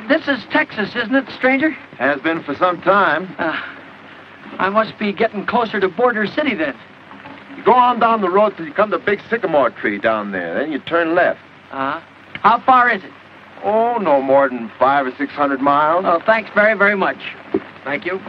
This is Texas, isn't it, stranger? Has been for some time. I must be getting closer to Border City, then. You go on down the road till you come to a big sycamore tree down there. Then you turn left. How far is it? Oh, no more than 500 or 600 miles. Oh, thanks very, very much. Thank you.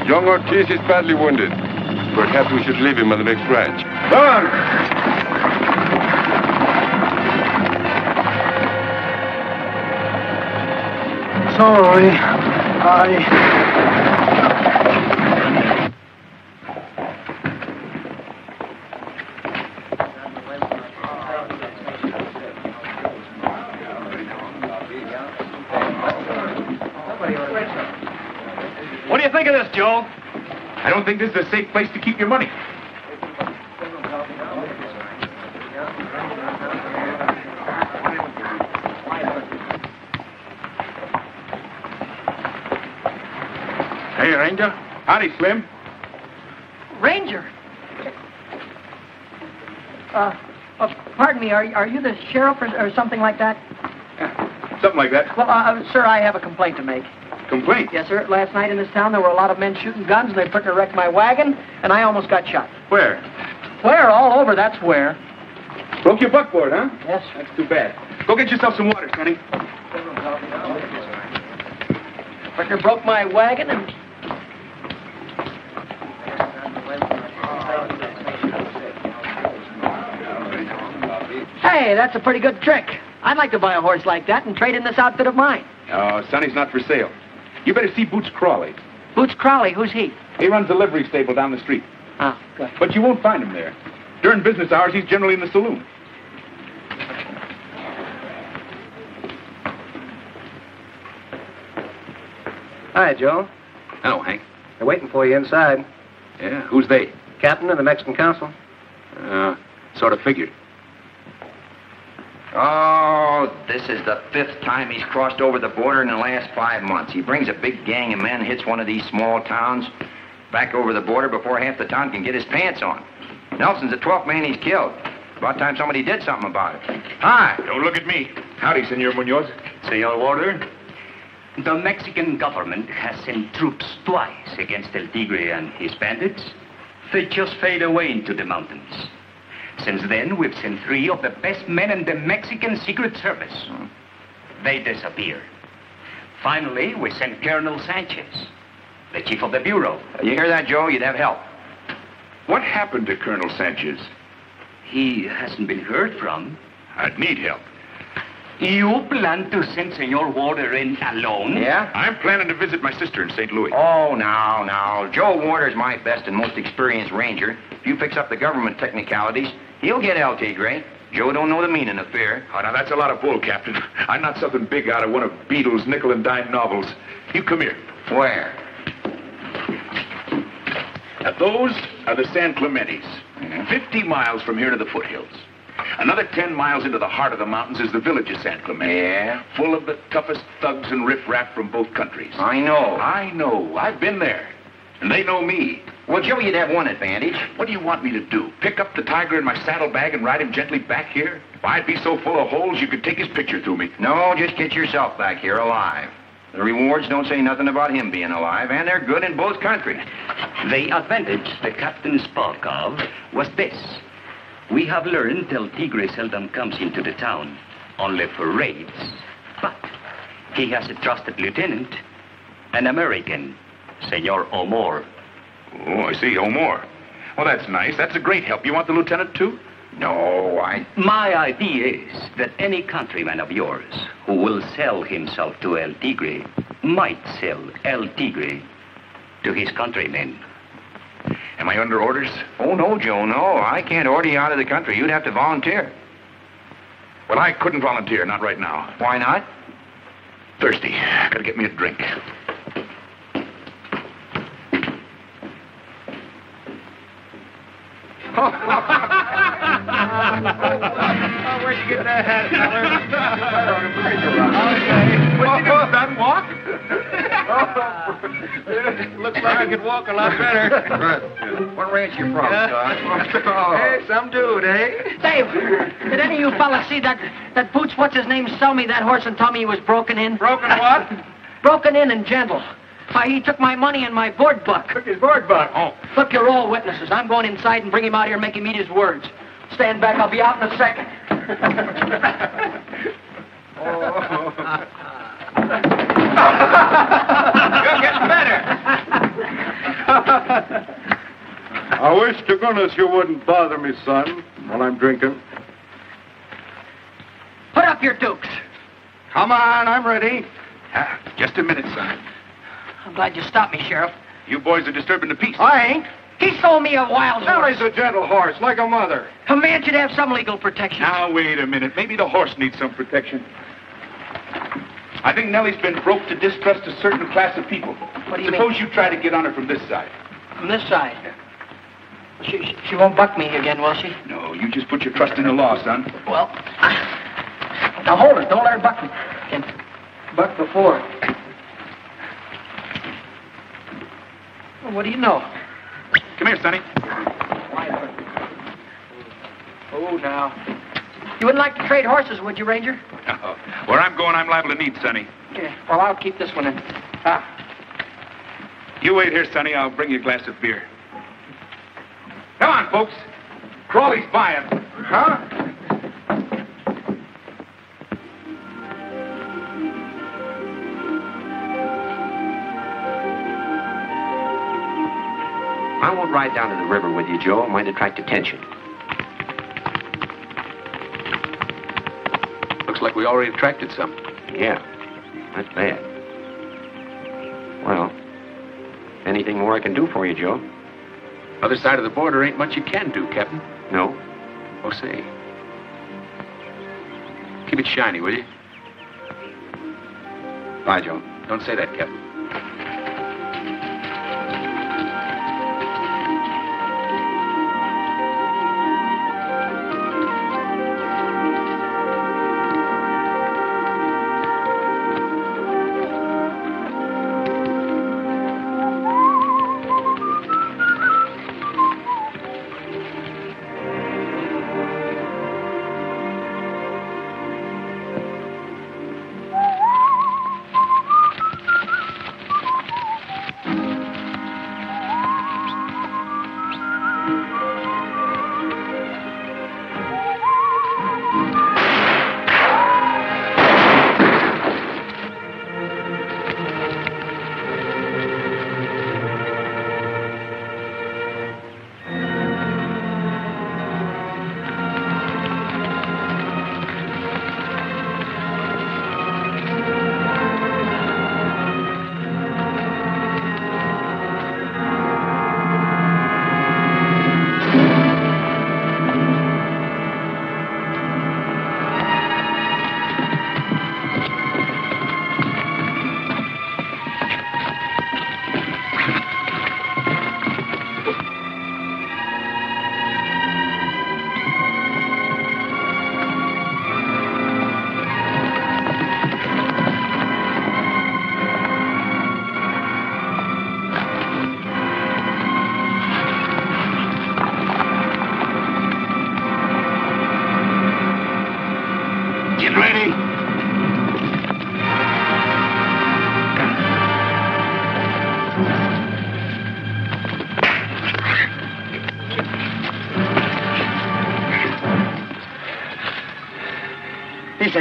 Young Ortiz is badly wounded. Perhaps we should leave him on the next ranch. Run! Sorry, What do you think of this, Joe? I don't think this is a safe place to keep your money. Hey, Ranger. Howdy, Slim. Ranger? Pardon me, are you the sheriff or something like that? Something like that. Well, sir, I have a complaint to make. Complaint? Yes, sir. Last night in this town, there were a lot of men shooting guns, and they put to wreck my wagon, and I almost got shot. Where? Where? All over, that's where. Broke your buckboard, huh? Yes. That's too bad. Go get yourself some water, Sonny. Fricker broke my wagon and... Hey, that's a pretty good trick. I'd like to buy a horse like that and trade in this outfit of mine. Oh, Sonny's not for sale. You better see Boots Crawley. Boots Crowley, who's he? He runs a livery stable down the street. Oh, good. But you won't find him there. During business hours, he's generally in the saloon. Hi, Joe. Hello, Hank. They're waiting for you inside. Yeah, who's they? Captain of the Mexican Council. Sort of figured. Ah, Oh, this is the 5th time he's crossed over the border in the last 5 months. He brings a big gang of men, hits one of these small towns, back over the border before half the town can get his pants on. Nelson's the 12th man he's killed. About time somebody did something about it. Hi, don't look at me. Howdy, Senor Munoz. Senor Warder, the Mexican government has sent troops twice against El Tigre and his bandits. They just fade away into the mountains. Since then, we've sent 3 of the best men in the Mexican Secret Service. They disappeared. Finally, we sent Colonel Sanchez, the chief of the bureau. You hear that, Joe? You'd have help. What happened to Colonel Sanchez? He hasn't been heard from. I'd need help. You plan to send Senor Warder in alone? Yeah? I'm planning to visit my sister in St. Louis. Oh, now. Joe Warder's my best and most experienced ranger. If you fix up the government technicalities, he'll get El Tigre. Joe don't know the meaning of fear. Oh, now that's a lot of bull, Captain. I'm not something big out of one of Beadle's nickel and dime novels. You come here. Where? Now, those are the San Clementes. 50 miles from here to the foothills. Another 10 miles into the heart of the mountains is the village of San Clemente. Yeah? Full of the toughest thugs and riffraff from both countries. I know. I know. I've been there. And they know me. Well, Joe, you'd have one advantage. What do you want me to do? Pick up the tiger in my saddlebag and ride him gently back here? If I'd be so full of holes, you could take his picture through me. No, just get yourself back here alive. The rewards don't say nothing about him being alive, and they're good in both countries. The advantage the captain spoke of was this. We have learned El Tigre seldom comes into the town, only for raids. But he has a trusted lieutenant, an American, Senor O'More. Oh, I see. O'More. Well, that's nice. That's a great help. You want the lieutenant, too? No, My idea is that any countryman of yours who will sell himself to El Tigre might sell El Tigre to his countrymen. Am I under orders? Oh, no, Joe, no. I can't order you out of the country. You'd have to volunteer. Well, I couldn't volunteer. Not right now. Why not? Thirsty. Gotta get me a drink. Where'd you get that hat, What you do, son? Walk? Looks like I could walk a lot better. What ranch you from, son? Hey, some dude, eh? Dave, did any of you fellas see that Boots, what's his name, sell me that horse and tell me he was broken in? Broken what? Broken in and gentle. Why, he took my money and my board buck. Took his board buck. Oh. Look, you're all witnesses. I'm going inside and bring him out here and make him eat his words. Stand back. I'll be out in a second. You're getting better. I wish to goodness you wouldn't bother me, son, while I'm drinking. Put up your dukes. Come on, I'm ready. Just a minute, son. I'm glad you stopped me, Sheriff. You boys are disturbing the peace. I ain't. He sold me a wild horse. Nellie's a gentle horse, like a mother. A man should have some legal protection. Now, wait a minute. Maybe the horse needs some protection. I think Nellie's been broke to distrust a certain class of people. What do you Suppose mean? you try to get on her from this side. From this side. She won't buck me again, will she? No, you just put your trust in the law, son. Well, now hold her. Don't let her buck me. And buck before. Well, what do you know? Come here, Sonny. Oh, now. You wouldn't like to trade horses, would you, Ranger? Oh, where I'm going, I'm liable to need Sonny. Yeah. Well, I'll keep this one in. You wait here, Sonny. I'll bring you a glass of beer. Come on, folks. Crawley's buying. Huh? I won't ride down to the river with you, Joe. It might attract attention. Looks like we already attracted some. Yeah, that's bad. Well, anything more I can do for you, Joe? Other side of the border ain't much you can do, Captain. No? Oh, say. Keep it shiny, will you? Bye, Joe. Don't say that, Captain.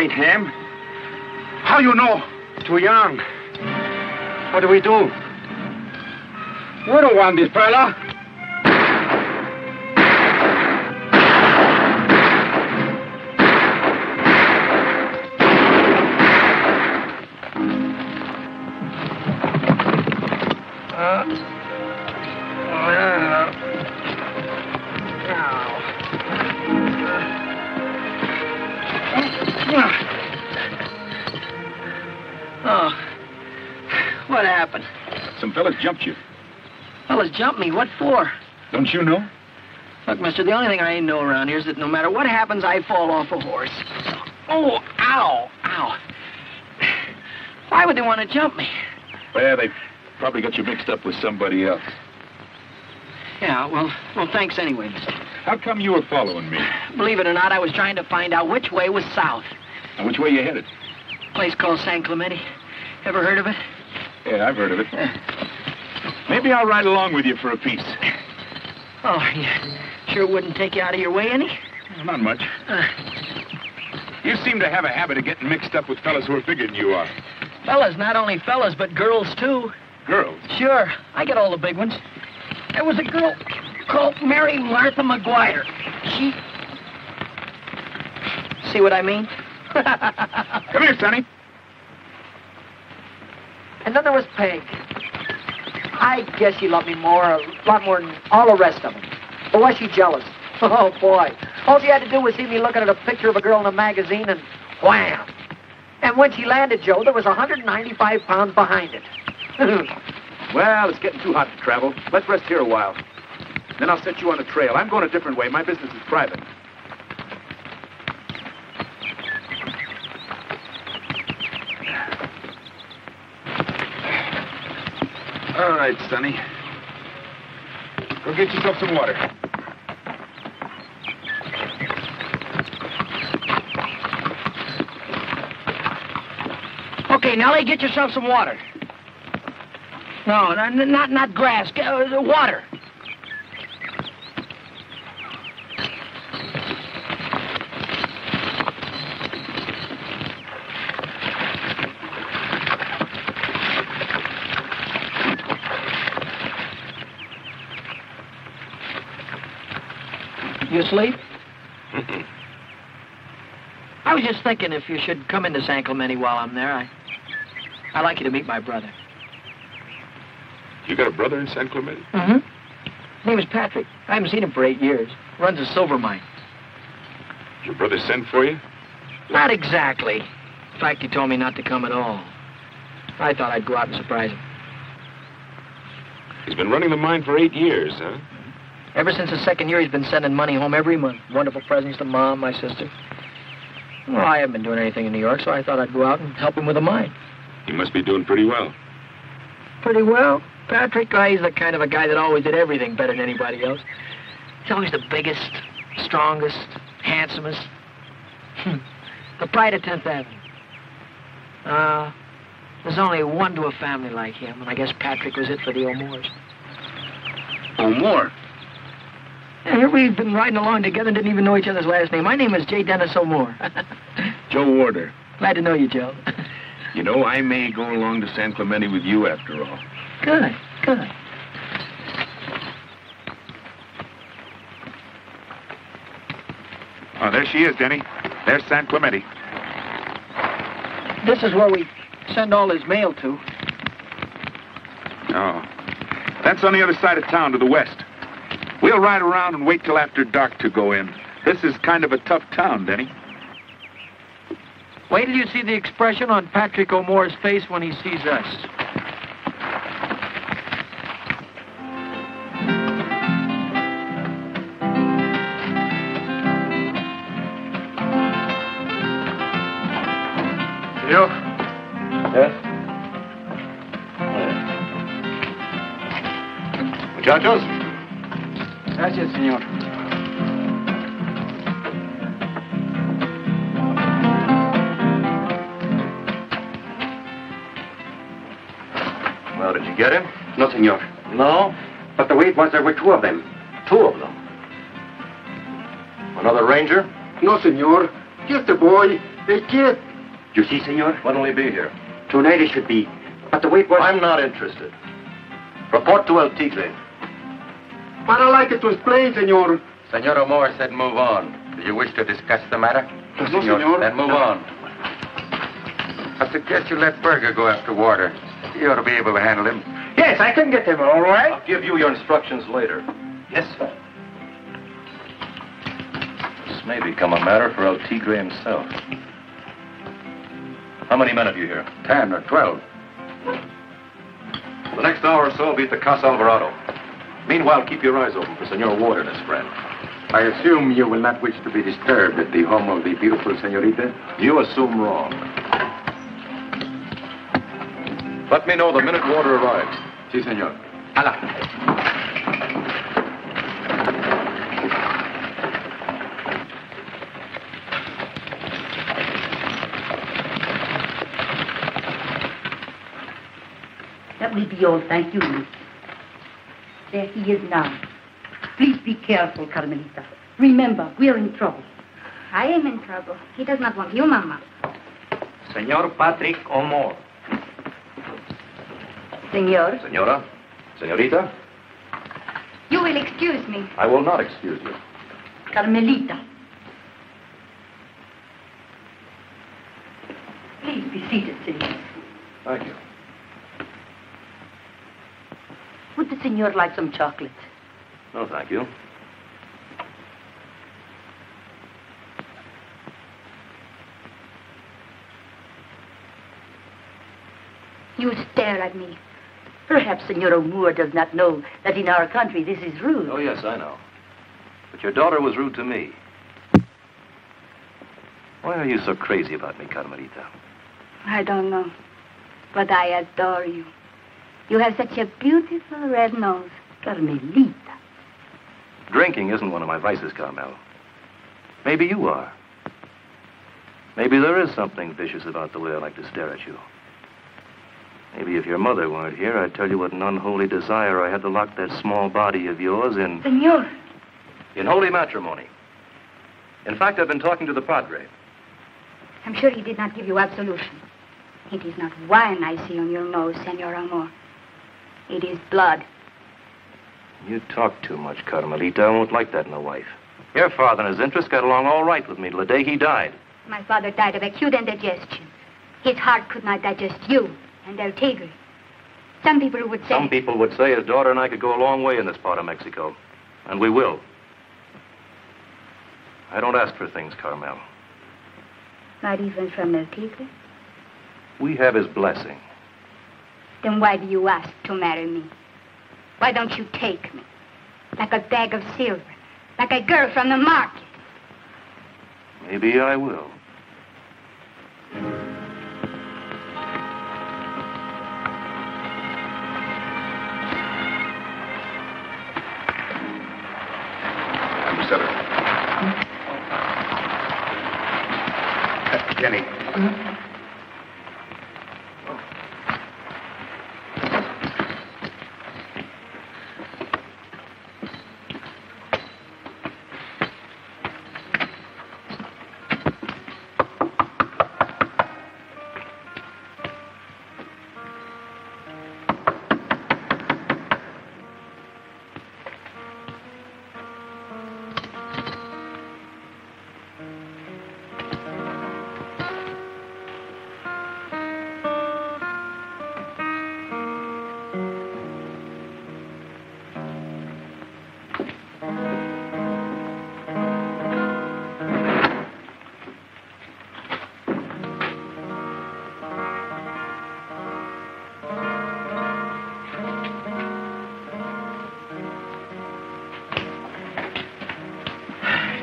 ain't him. How you know? Too young. What do we do? We don't want this fella. Oh, what happened? Some fellas jumped you. Fellas jumped me. What for? Don't you know? Look, mister, the only thing I ain't know around here is that no matter what happens, I fall off a horse. Oh, ow, ow. Why would they want to jump me? Well, they probably got you mixed up with somebody else. Yeah, well, thanks anyway, mister. How come you were following me? Believe it or not, I was trying to find out which way was south. And which way you headed? Place called San Clemente. Ever heard of it? Yeah, I've heard of it. Maybe I'll ride along with you for a piece. Oh, you sure wouldn't take you out of your way any? Well, not much. You seem to have a habit of getting mixed up with fellas who are bigger than you are. Fellas, not only fellas, but girls, too. Girls? Sure, I get all the big ones. There was a girl called Mary Martha McGuire. She... See what I mean? Come here, Sonny. And then there was Peg. I guess she loved me a lot more than all the rest of them. But was she jealous? Oh, boy. All she had to do was see me looking at a picture of a girl in a magazine and wham! And when she landed, Joe, there was 195 pounds behind it. Well, it's getting too hot to travel. Let's rest here a while. Then I'll set you on a trail. I'm going a different way. My business is private. All right, Sonny. Go get yourself some water. Okay, Nellie, get yourself some water. No, not grass. Water. You asleep? I was just thinking if you should come into San Clemente while I'm there, I'd like you to meet my brother. You got a brother in San Clemente? Mm-hmm. His name is Patrick. I haven't seen him for 8 years. Runs a silver mine. Did your brother send for you? Not exactly. In fact, he told me not to come at all. I thought I'd go out and surprise him. He's been running the mine for 8 years, huh? Ever since the second year, he's been sending money home every month. Wonderful presents to Mom, my sister. Well, I haven't been doing anything in New York, so I thought I'd go out and help him with the mine. He must be doing pretty well. Pretty well? Patrick, he's the kind of a guy that always did everything better than anybody else. He's always the biggest, strongest, handsomest. The pride of 10th Avenue. There's only one to a family like him, and I guess Patrick was it for the O'Moores. O'More? Yeah, here we've been riding along together and didn't even know each other's last name. My name is J. Dennis O'More. Joe Warder. Glad to know you, Joe. You know, I may go along to San Clemente with you after all. Good, good. Oh, there she is, Denny. There's San Clemente. This is where we send all his mail to. Oh. That's on the other side of town, to the west. We'll ride around and wait till after dark to go in. This is kind of a tough town, Denny. Wait till you see the expression on Patrick O'Moore's face when he sees us. You? Yes? Muchachos? Gracias, señor. Well, did you get him? No, señor. No? But the way it was, there were two of them. Two of them. Another ranger? No, señor. Just a boy. They did. You see, senor? When'll he be here? Tonight it should be. But the wait was... I'm not interested. Report to El Tigre. But I like it to explain, senor. Senor O'More said move on. Do you wish to discuss the matter? No, senor. Then move on. I suggest you let Berger go after Warder. He ought to be able to handle him. Yes, I can get him, all right. I'll give you your instructions later. Yes, sir. This may become a matter for El Tigre himself. How many men have you here? 10 or 12. The next hour or so will be at the Casa Alvarado. Meanwhile, keep your eyes open for Senor Ward and his friend. I assume you will not wish to be disturbed at the home of the beautiful senorita? You assume wrong. Let me know the minute Warder arrives. Si, senor. Hala. That will be all, thank you, miss. There he is now. Please be careful, Carmelita. Remember, we're in trouble. I am in trouble. He does not want you, Mama. Senor Patrick O'More. Senor. Senora? Senorita? You will excuse me. I will not excuse you. Carmelita. Please be seated, senor. Thank you. Would the senor like some chocolate? No, thank you. You stare at me. Perhaps Senor O'Moore does not know that in our country this is rude. Oh, yes, I know. But your daughter was rude to me. Why are you so crazy about me, Carmelita? I don't know. But I adore you. You have such a beautiful red nose. Carmelita. Drinking isn't one of my vices, Carmel. Maybe you are. Maybe there is something vicious about the way I like to stare at you. Maybe if your mother weren't here, I'd tell you what an unholy desire I had to lock that small body of yours in... Senor. In holy matrimony. In fact, I've been talking to the padre. I'm sure he did not give you absolution. It is not wine I see on your nose, Senor Amor. It is blood. You talk too much, Carmelita. I won't like that in a wife. Your father and his interests got along all right with me till the day he died. My father died of acute indigestion. His heart could not digest you and El Tigre. Some people would say... Some people would say his daughter and I could go a long way in this part of Mexico. And we will. I don't ask for things, Carmel. Not even from El Tigre? We have his blessing. Then why do you ask to marry me? Why don't you take me? Like a bag of silver. Like a girl from the market. Maybe I will. Jenny.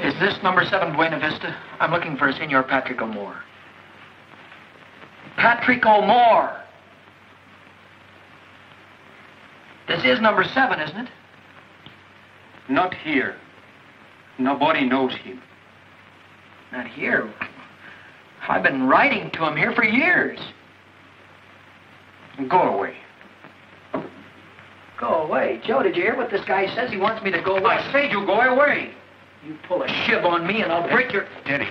Is this number 7 Buena Vista? I'm looking for Senor Patrick O'More. Patrick O'More! This is number 7, isn't it? Not here. Nobody knows him. Not here. I've been writing to him here for years. Go away. Go away. Joe, did you hear what this guy says? He wants me to go away. I said you go away. You pull a shiv on me and I'll break your... Jenny.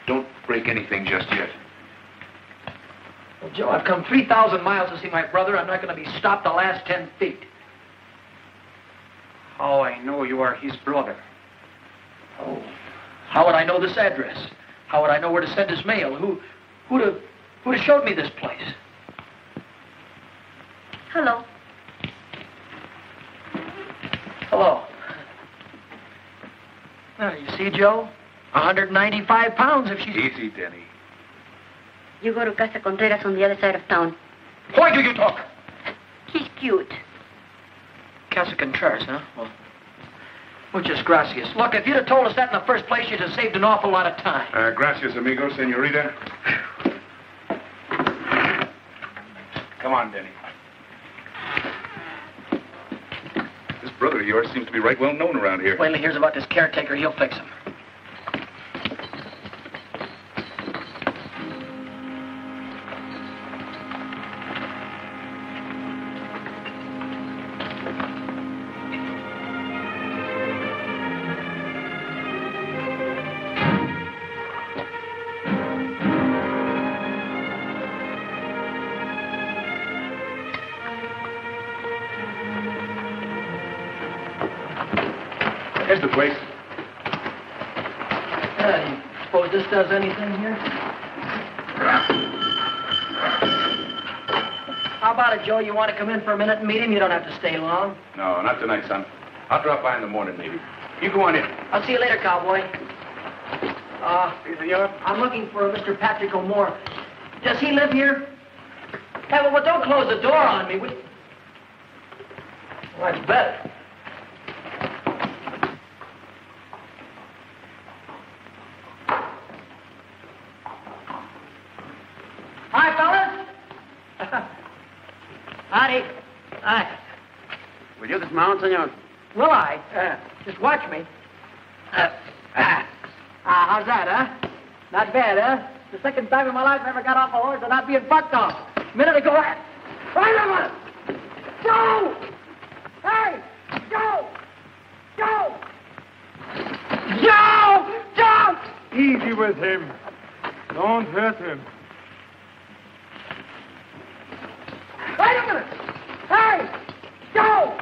Don't break anything just yet. Well, Joe, I've come 3,000 miles to see my brother. I'm not going to be stopped the last 10 feet. How I know you are his brother? Oh, how would I know this address? How would I know where to send his mail? Who'd have showed me this place? Hello. Hello. Now, you see, Joe? 195 pounds if she's... Easy, Denny. You go to Casa Contreras on the other side of town. Why do you talk? He's cute. Casa Contreras, huh? Well, muchas gracias. Look, if you'd have told us that in the first place, you'd have saved an awful lot of time. Gracias, amigo, senorita. Come on, Denny. This brother of yours seems to be right well known around here. Wait till he hears about this caretaker, he'll fix him. Here's the place. You suppose this does anything here? How about it, Joe? You want to come in for a minute and meet him? You don't have to stay long. No, not tonight, son. I'll drop by in the morning, maybe. You go on in. I'll see you later, cowboy. I'm looking for a Mr. Patrick O'More. Does he live here? Hey, well, don't close the door on me. Well, that's better. Hi, fellas. Howdy. Hi. Will you dismount, senor? Will I? Just watch me. How's that, huh? Not bad, huh? The second time in my life I ever got off a horse without being bucked off. A minute ago, Right a minute! Joe! Hey! Joe! Joe! Joe! Joe! Easy with him. Don't hurt him. Wait a minute! Hey! Joe!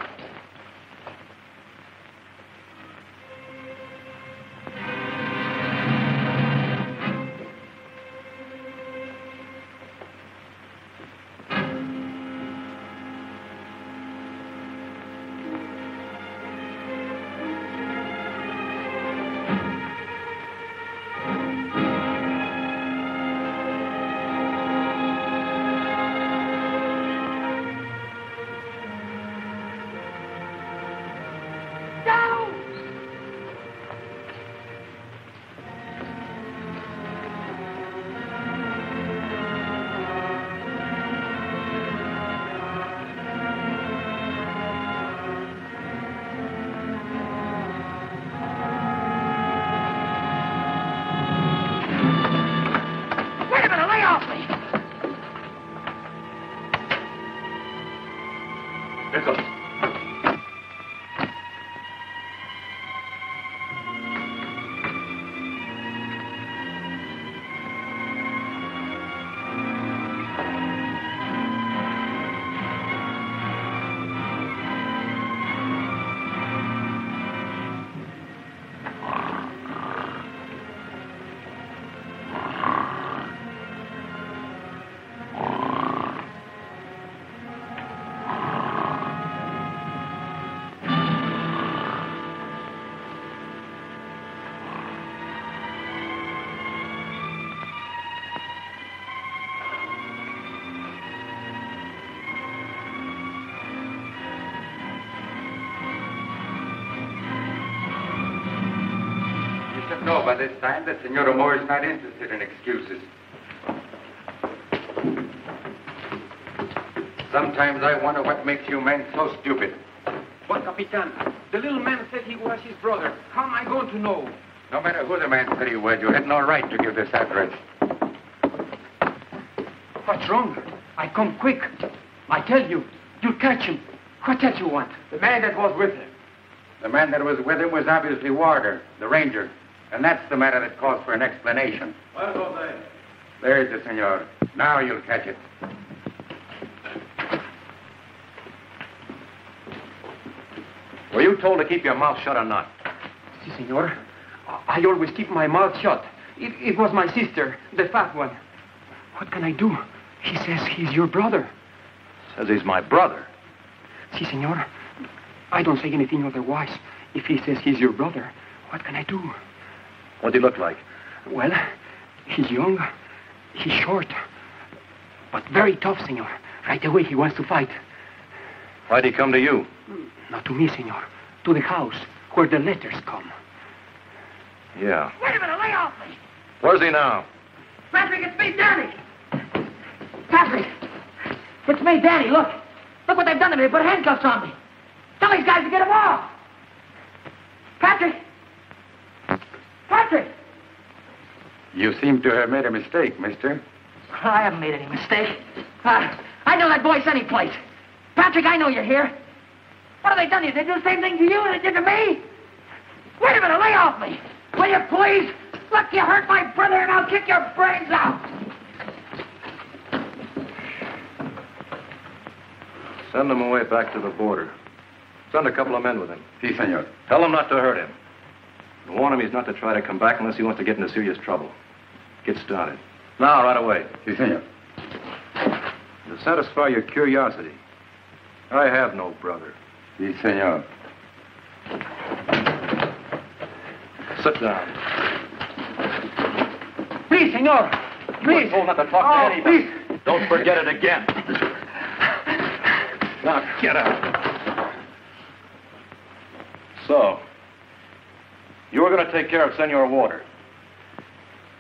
No, by this time, that Senor O'More is not interested in excuses. Sometimes I wonder what makes you men so stupid. But, Capitan, the little man said he was his brother. How am I going to know? No matter who the man said he was, you had no right to give this address. What's wrong? I come quick. I tell you, you catch him. What else you want? The man that was with him. The man that was with him was obviously Warder, the ranger. And that's the matter that calls for an explanation. There's the senor. Now you'll catch it. Were you told to keep your mouth shut or not? Si, senor. I always keep my mouth shut. It was my sister, the fat one. What can I do? He says he's your brother. Says he's my brother. Si, senor. I don't say anything otherwise. If he says he's your brother, what can I do? What'd he look like? Well, he's young. He's short. But very tough, senor. Right away, he wants to fight. Why'd he come to you? Not to me, senor. To the house, where the letters come. Yeah. Wait a minute, lay off me. Where's he now? Patrick, it's me, Danny. Patrick, it's me, Danny. Look what they've done to me. They put handcuffs on me. Tell these guys to get him off. Patrick. Patrick. You seem to have made a mistake, mister. I haven't made any mistake. I know that voice anyplace. Patrick, I know you're here. What have they done to you? They do the same thing to you as they did to me? Wait a minute, lay off me. Will you please? Look, you hurt my brother and I'll kick your brains out. Send him away back to the border. Send a couple of men with him. Si, senor. Tell him not to hurt him. And warn him he's not to try to come back unless he wants to get into serious trouble. Get started. Now, right away. Si, senor. To satisfy your curiosity, I have no brother. Si, senor. Sit down. Please, senor. Please. You're told not to talk to anybody. Please. Don't forget it again. Now, get out. So, you were going to take care of Senor Water.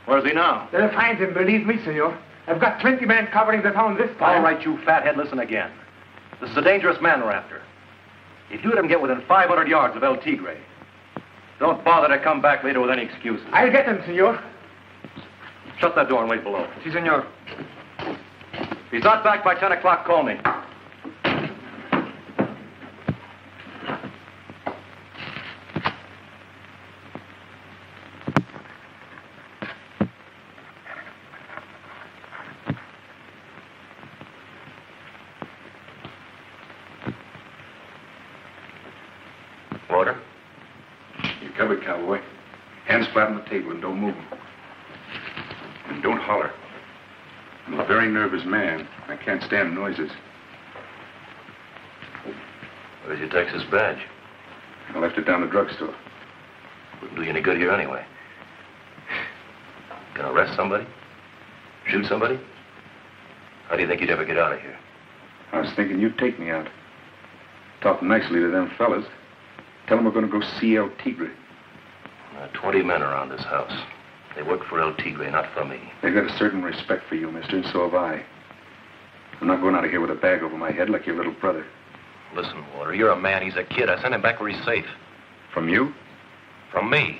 Where's he now? They'll find him, believe me, senor. I've got 20 men covering the town this time. All right, you fathead, listen again. This is a dangerous man we're after. If you let him get within 500 yards of El Tigre, don't bother to come back later with any excuses. I'll get him, senor. Shut that door and wait below. Si, senor. If he's not back by 10 o'clock, call me. Water? You're covered, cowboy. Hands flat on the table and don't move them. And don't holler. I'm a very nervous man. I can't stand noises. Where's your Texas badge? I left it down the drugstore. Wouldn't do you any good here anyway. Gonna arrest somebody? Shoot somebody? How do you think you'd ever get out of here? I was thinking you'd take me out. Talk nicely to them fellas. Tell them we're going to go see El Tigre. 20 men around this house. They work for El Tigre, not for me. They've got a certain respect for you, mister, and so have I. I'm not going out of here with a bag over my head like your little brother. Listen, Water, you're a man. He's a kid. I sent him back where he's safe. From you? From me.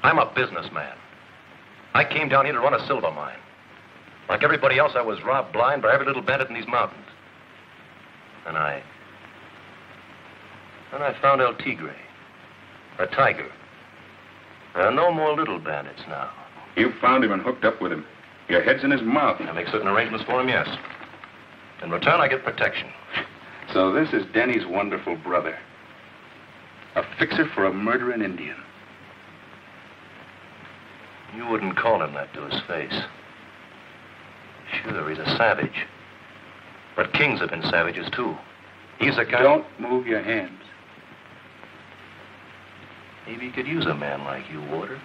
I'm a businessman. I came down here to run a silver mine. Like everybody else, I was robbed blind by every little bandit in these mountains. And I found El Tigre, a tiger. There are no more little bandits now. You found him and hooked up with him. Your head's in his mouth. I make certain arrangements for him, yes. In return, I get protection. So this is Denny's wonderful brother. A fixer for a murdering Indian. You wouldn't call him that to his face. Sure, he's a savage. But kings have been savages, too. He's a kind... Don't move your hands. Maybe you could use a man like you, Water.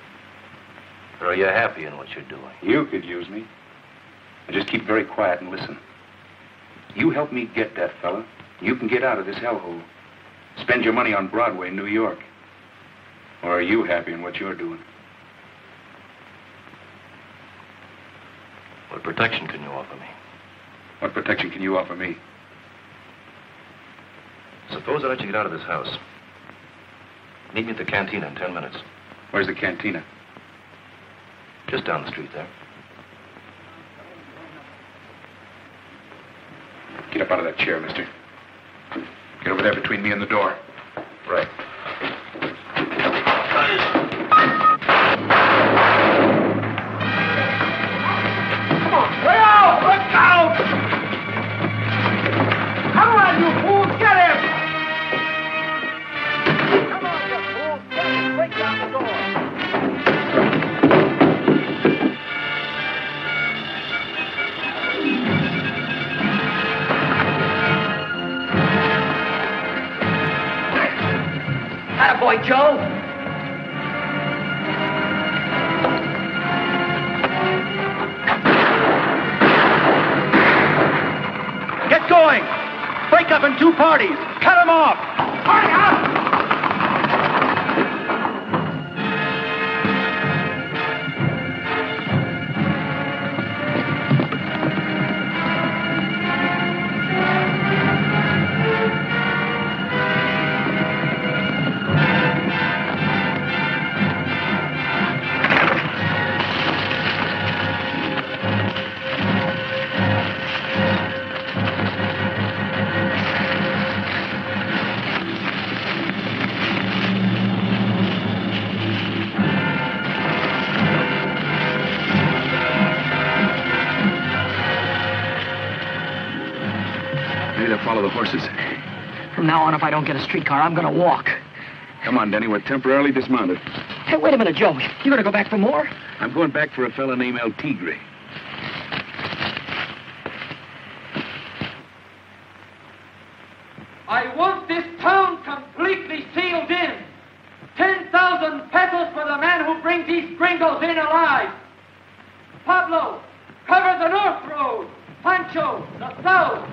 Or are you happy in what you're doing? You could use me. Now just keep very quiet and listen. You help me get that fella, you can get out of this hellhole. Spend your money on Broadway in New York. Or are you happy in what you're doing? What protection can you offer me? What protection can you offer me? Suppose I let you get out of this house. Meet me at the cantina in 10 minutes. Where's the cantina? Just down the street there. Get up out of that chair, mister. Get over there between me and the door. Right. boy, Joe. Get going! Break up in 2 parties! Cut them off! Hurry up! Maybe they'll follow the horses. From now on, if I don't get a streetcar, I'm gonna walk. Come on, Denny. We're temporarily dismounted. Hey, wait a minute, Joe. You gonna go back for more? I'm going back for a fella named El Tigre. I want this town completely sealed in. 10,000 pesos for the man who brings these gringos in alive. Pablo, cover the north road. Pancho, the south.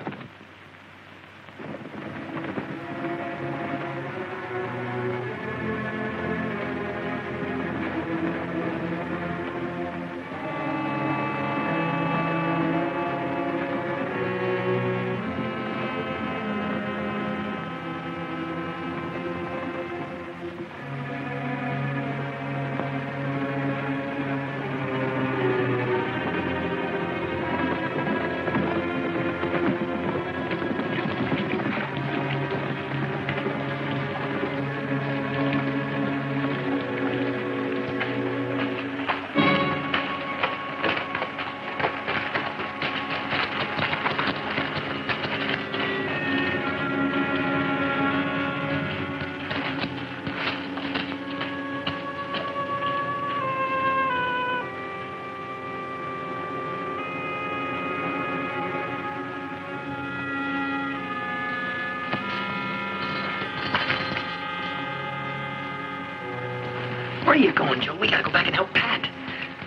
Where are you going, Joe? We gotta go back and help Pat.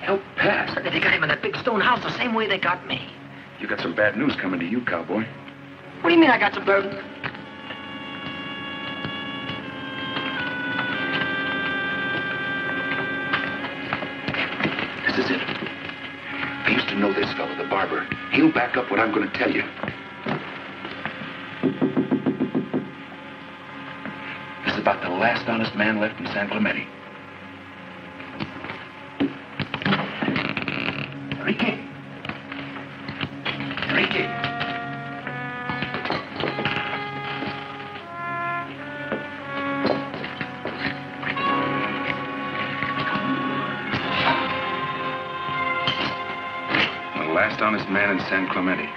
Help Pat? They got him in that big stone house the same way they got me. You got some bad news coming to you, cowboy. What do you mean I got some burden? This is it. I used to know this fellow, the barber. He'll back up what I'm going to tell you. This is about the last honest man left in San Clemente. Enrique. Enrique. The last honest man in San Clemente.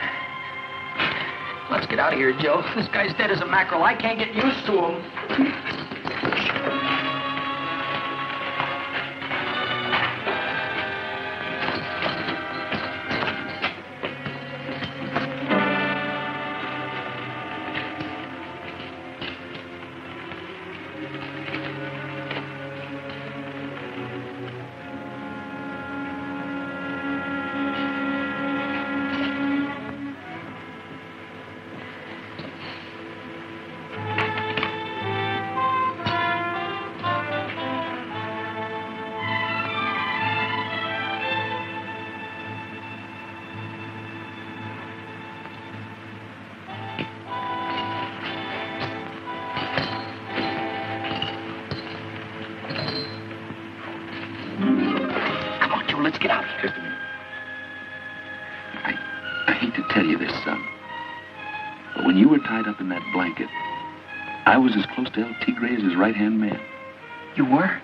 Let's get out of here, Joe. This guy's dead as a mackerel. I can't get used to him. Let's get out of here. Just a minute. I hate to tell you this, son, but when you were tied up in that blanket, I was as close to El Tigre as his right-hand man. You were?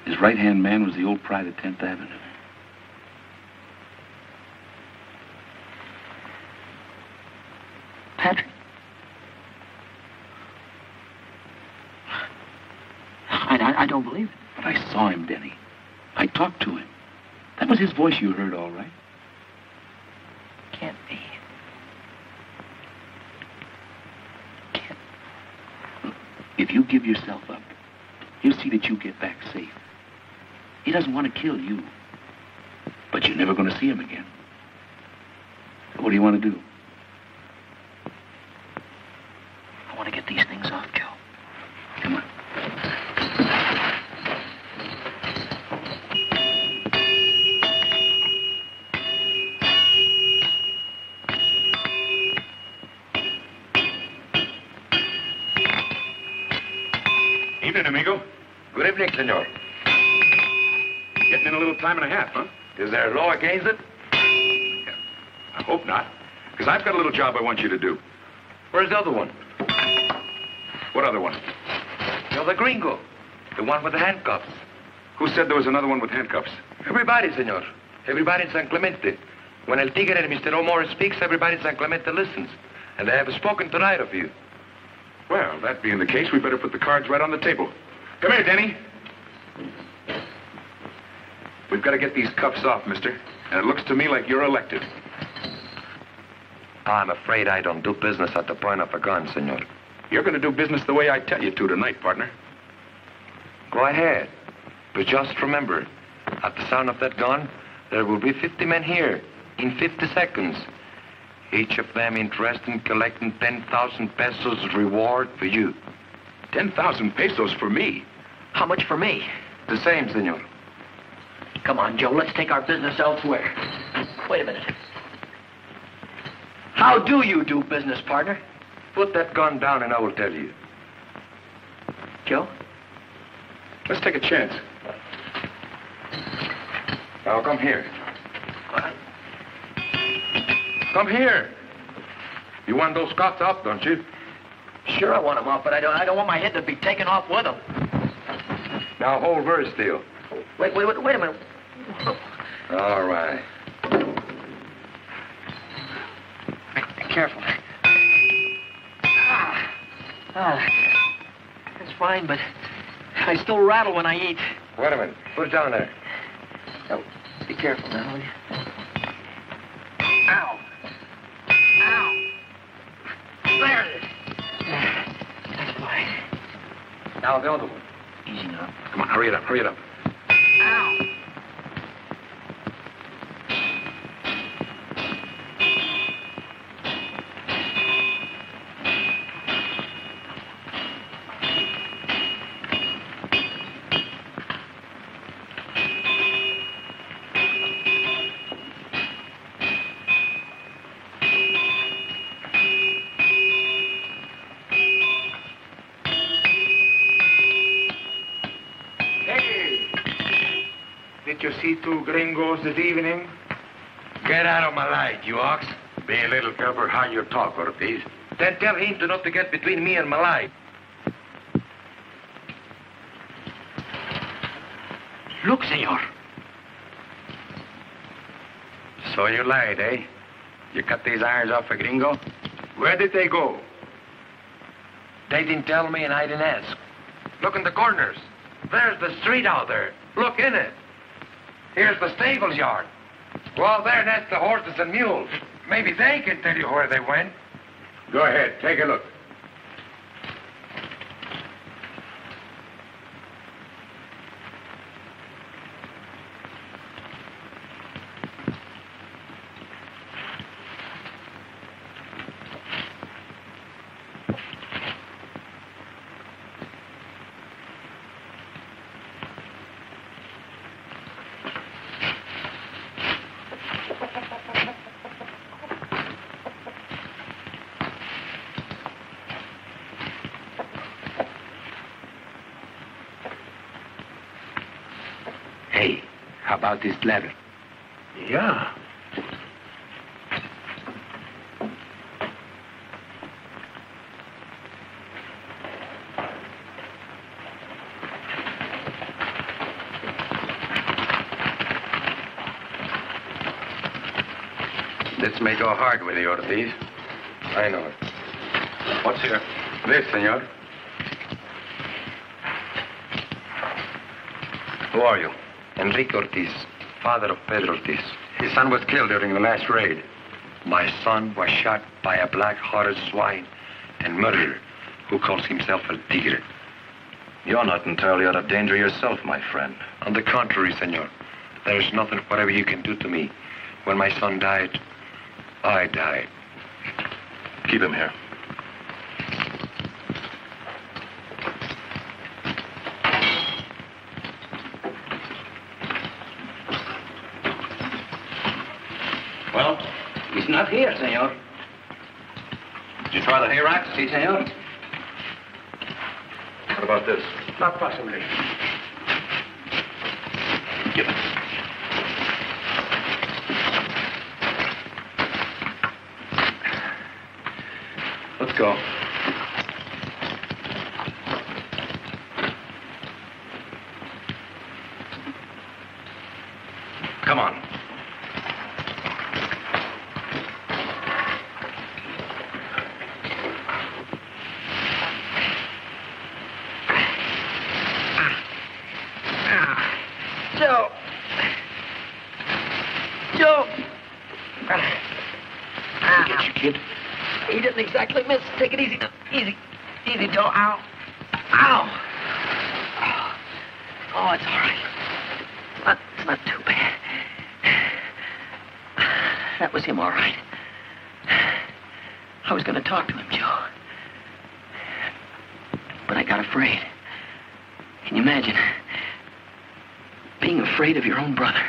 His right-hand man was the old pride of 10th Avenue. Patrick? I don't believe it. But I saw him, Denny. I talked to him. That was his voice you heard, all right. Can't be. If you give yourself up, He'll see that you get back safe. He doesn't want to kill you. But you're never going to see him again. So what do you want to do? I want to get these things off, Joe. Come on. Evening, amigo. Good evening, senor. Getting in a little time and a half, huh? Is there a law against it? Yeah. I hope not. Because I've got a little job I want you to do. Where's the other one? What other one? You're the gringo. The one with the handcuffs. Who said there was another one with handcuffs? Everybody, senor. Everybody in San Clemente. When El Tigre and Mr. O'More speaks, everybody in San Clemente listens. And they have spoken tonight of you. Well, that being the case, we better put the cards right on the table. Come here, Denny. We've got to get these cuffs off, mister. And it looks to me like you're elected. I'm afraid I don't do business at the point of a gun, senor. You're going to do business the way I tell you to tonight, partner. Go ahead. But just remember, at the sound of that gun, there will be 50 men here in 50 seconds. Each of them interested in collecting 10,000 pesos reward for you. 10,000 pesos for me? How much for me? The same, senor. Come on, Joe, let's take our business elsewhere. Wait a minute. How do you do business, partner? Put that gun down and I will tell you. Joe? Let's take a chance. Now come here. What? Come here. You want those cuffs off, don't you? Sure I want them off, but I don't want my head to be taken off with them. Now hold very still. Wait a minute. All right. Be careful. That's fine, but I still rattle when I eat. Wait a minute. Put it down there. Oh, be careful now, will you? Ow. Ow. There it is. That's fine. Now the other one. Easy now. Come on, hurry it up, hurry it up. Ow. Did you see two gringos this evening? Get out of my light, you ox. Be a little careful how you talk, Ortiz. Then tell him to not to get between me and my light. Look, senor. So you lied, eh? You cut these irons off a gringo? Where did they go? They didn't tell me and I didn't ask. Look in the corners. There's the street out there. Look in it. Here's the stables yard. Well, there, that's the horses and mules. Maybe they can tell you where they went. Go ahead, take a look. Hey, how about this letter? Yeah. This may go hard with you, Ortiz. I know it. What's here? This, senor. Who are you? Enrique Ortiz, father of Pedro Ortiz. His son was killed during the last raid. My son was shot by a black-hearted swine and murderer who calls himself El Tigre. You're not entirely out of danger yourself, my friend. On the contrary, senor. There is nothing whatever you can do to me. When my son died, I died. Keep him here. Well, he's not here, senor. Did you try the hay rack? Si, senor. What about this? Not possibly. Give it. Let's go. Come on. Joe. Joe. Get you, kid. He didn't exactly miss. Take it easy now. Easy. Easy, Joe. Ow. Ow. Oh, it's all right. It's not too bad. That was him, all right. I was going to talk to him, Joe. But I got afraid. Can you imagine being afraid of your own brother?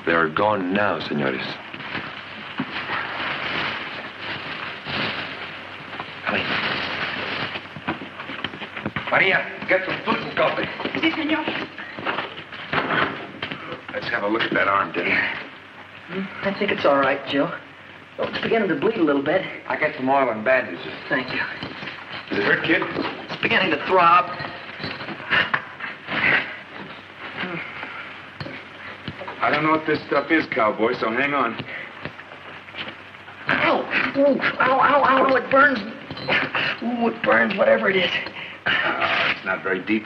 They are gone now, senores. Come in. Maria, get some food and coffee. Si, senor. Let's have a look at that arm, Denny. I think it's all right, Joe. Oh, it's beginning to bleed a little bit. I got some oil and bandages. Thank you. Does it hurt, kid? It's beginning to throb. I don't know what this stuff is, cowboy, so hang on. Ow! Ooh, ow, ow, ow, ow, it burns. Ooh, it burns, whatever it is. It's not very deep.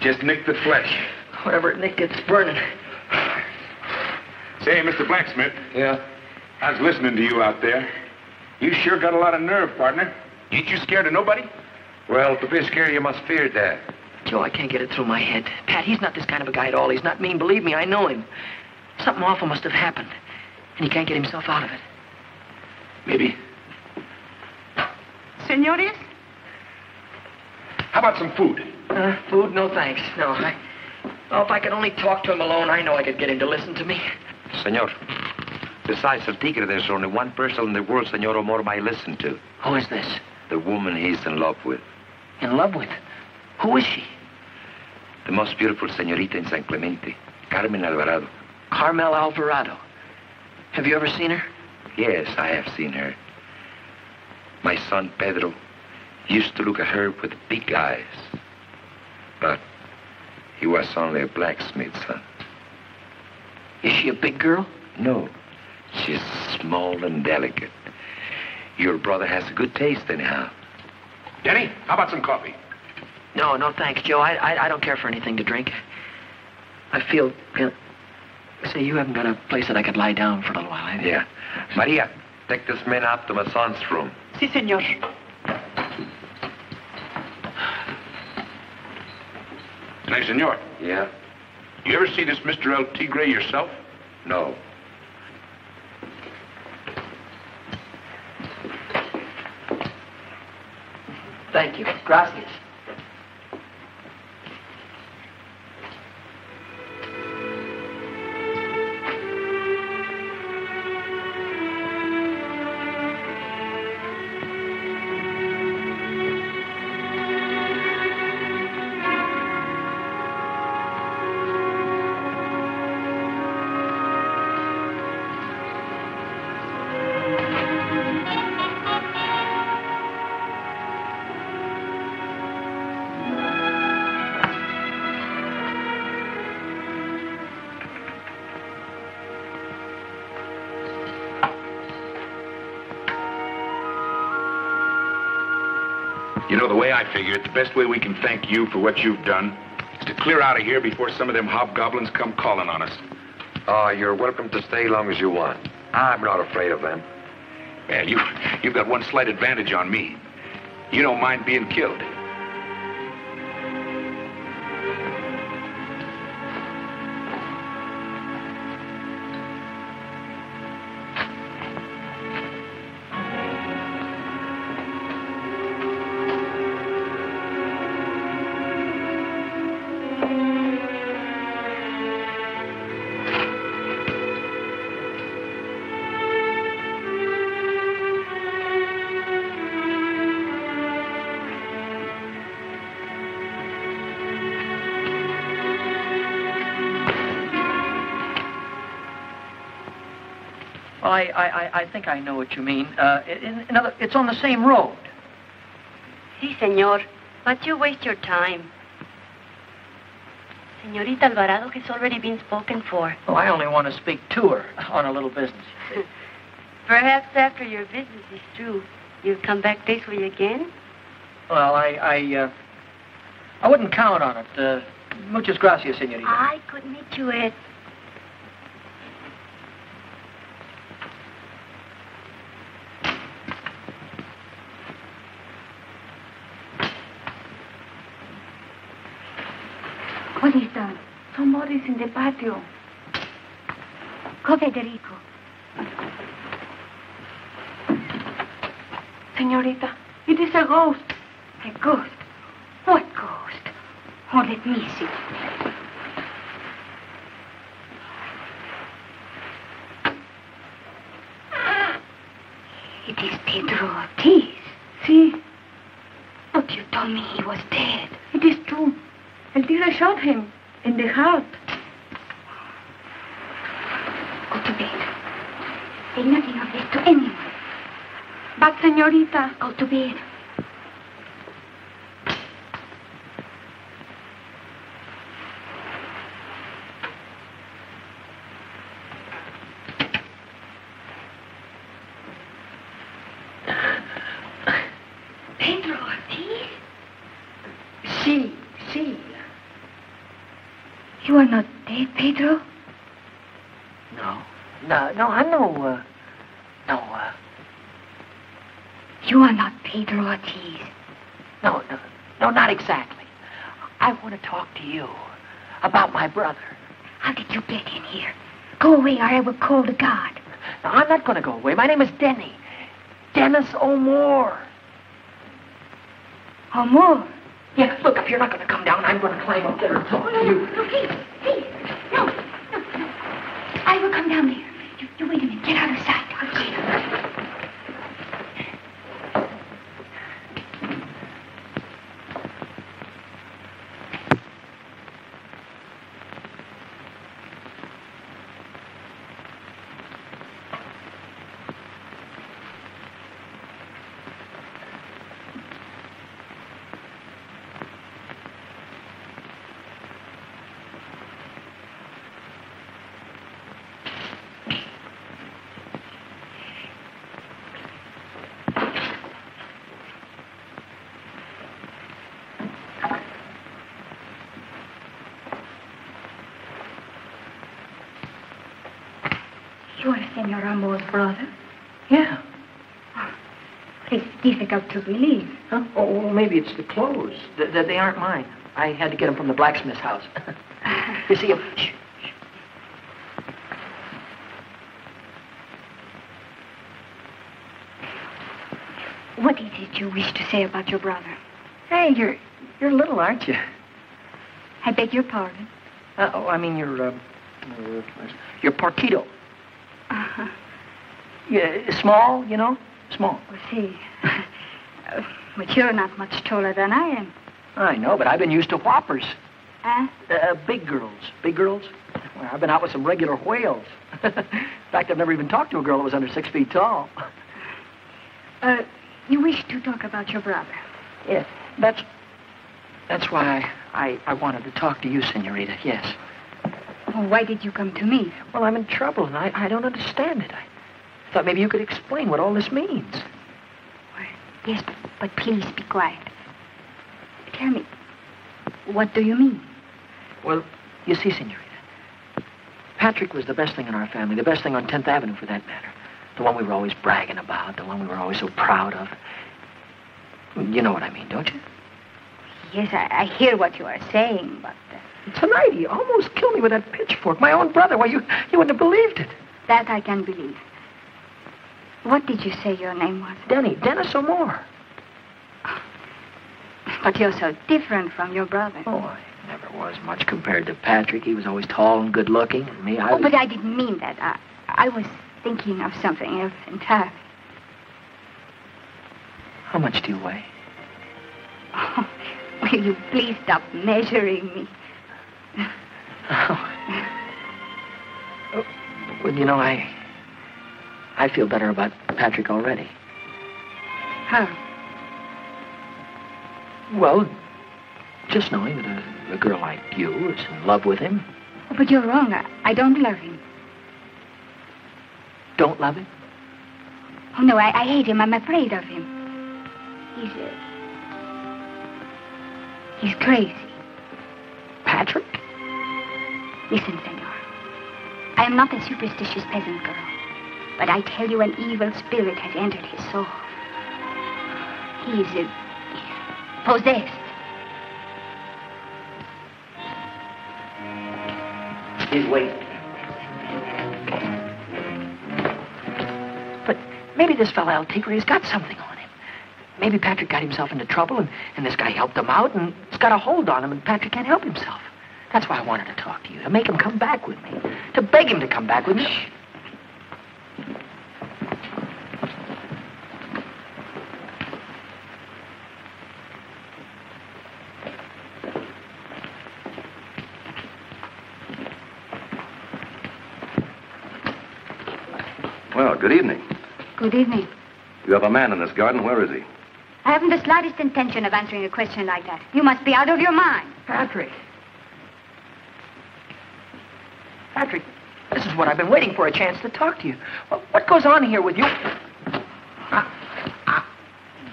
Just nick the flesh. Whatever it nick, it's burning. Say, Mr. Blacksmith. Yeah? I was listening to you out there. You sure got a lot of nerve, partner. Ain't you scared of nobody? Well, to be scared, you must fear death. Joe, I can't get it through my head. Pat, he's not this kind of a guy at all. He's not mean. Believe me, I know him. Something awful must have happened, and he can't get himself out of it. Maybe. Senores? How about some food? Food? No, thanks. No, Oh, if I could only talk to him alone, I know I could get him to listen to me. Senor, besides El Tigre, there's only one person in the world Senor Omar might listen to. Who is this? The woman he's in love with. In love with? Who is she? The most beautiful señorita in San Clemente, Carmen Alvarado. Carmel Alvarado. Have you ever seen her? Yes, I have seen her. My son, Pedro, used to look at her with big eyes. But he was only a blacksmith's son. Is she a big girl? No, she's small and delicate. Your brother has a good taste, anyhow. Denny, how about some coffee? No, no, thanks, Joe. I don't care for anything to drink. I feel... Say, you haven't got a place that I could lie down for a little while, have you? Yeah. Maria, take this man up to my son's room. Si, senor. Nay, senor. Yeah? You ever see this Mr. El Tigre yourself? No. Thank you. Gracias. You know, the way I figure it, the best way we can thank you for what you've done is to clear out of here before some of them hobgoblins come calling on us. You're welcome to stay long as you want. I'm not afraid of them. Well, you've got one slight advantage on me. You don't mind being killed. I think I know what you mean. It's on the same road. Sí, señor. But you waste your time. Señorita Alvarado has already been spoken for. Oh, I only want to speak to her on a little business. Perhaps after your business is through, you'll come back this way again? Well, I wouldn't count on it. Muchas gracias, señorita. I could meet you at... What is that? Somebody's in the patio. Go, Federico. Señorita, it is a ghost. A ghost? What ghost? Oh, let me see. It is Pedro Ortiz. See? But you told me he was dead. It is true. El tigre shot him in the heart. Go to bed. Say nothing of this to anyone. But, señorita... Go to bed. Pedro Ortiz? Sí. You are not dead, Pedro? No, I'm no. You are not Pedro Ortiz. No, not exactly. I want to talk to you about my brother. How did you get in here? Go away or I will call the guard. No, I'm not going to go away. My name is Denny. Dennis O'More. O'More? Yeah, look, if you're not going to come down, I'm going to climb up there and talk to you. No, please. No. I will come down there. You wait a minute. Get out of sight. Okay. You are Senor Ramo's brother? Yeah. Oh, it's difficult to believe. Huh? Oh, well, maybe it's the clothes. They aren't mine. I had to get them from the blacksmith's house. You see, shh. What is it you wish to say about your brother? Hey, you're little, aren't you? I beg your pardon. I mean, you're Porquito. Uh-huh. Yeah, small, you know? Small. Well, see. But you're not much taller than I am. I know, but I've been used to whoppers. Huh? Big girls. Big girls? Well, I've been out with some regular whales. In fact, I've never even talked to a girl that was under 6 feet tall. You wish to talk about your brother? Yeah, that's why I wanted to talk to you, Senorita, yes. Well, why did you come to me? Well, I'm in trouble, and I don't understand it. I thought maybe you could explain what all this means. Well, yes, but please be quiet. Tell me, what do you mean? Well, you see, Senorita, Patrick was the best thing in our family, the best thing on 10th Avenue for that matter. The one we were always bragging about, the one we were always so proud of. You know what I mean, don't you? Yes, I hear what you are saying, but... Tonight, he almost killed me with that pitchfork. My own brother. Why, you wouldn't have believed it. That I can believe. What did you say your name was? Denny. Dennis O'More. But you're so different from your brother. Oh, I never was much compared to Patrick. He was always tall and good-looking, and me, I was... but I didn't mean that. I was thinking of something else entirely. How much do you weigh? Oh, will you please stop measuring me? Oh. Well, you know, I feel better about Patrick already. How? Well, just knowing that a girl like you is in love with him. Oh, but you're wrong. I don't love him. Don't love him? Oh, no, I hate him. I'm afraid of him. He's crazy. Patrick? Listen, senor. I am not a superstitious peasant girl, but I tell you an evil spirit has entered his soul. He is possessed. He's waiting. But maybe this fella El Tigre's got something on him. Maybe Patrick got himself into trouble, and this guy helped him out, and it's got a hold on him, and Patrick can't help himself. That's why I wanted to talk to you, to make him come back with me, to beg him to come back with me. Well, good evening. Good evening. You have a man in this garden. Where is he? I haven't the slightest intention of answering a question like that. You must be out of your mind. Patrick. Patrick, this is what I've been waiting for, a chance to talk to you. What goes on here with you?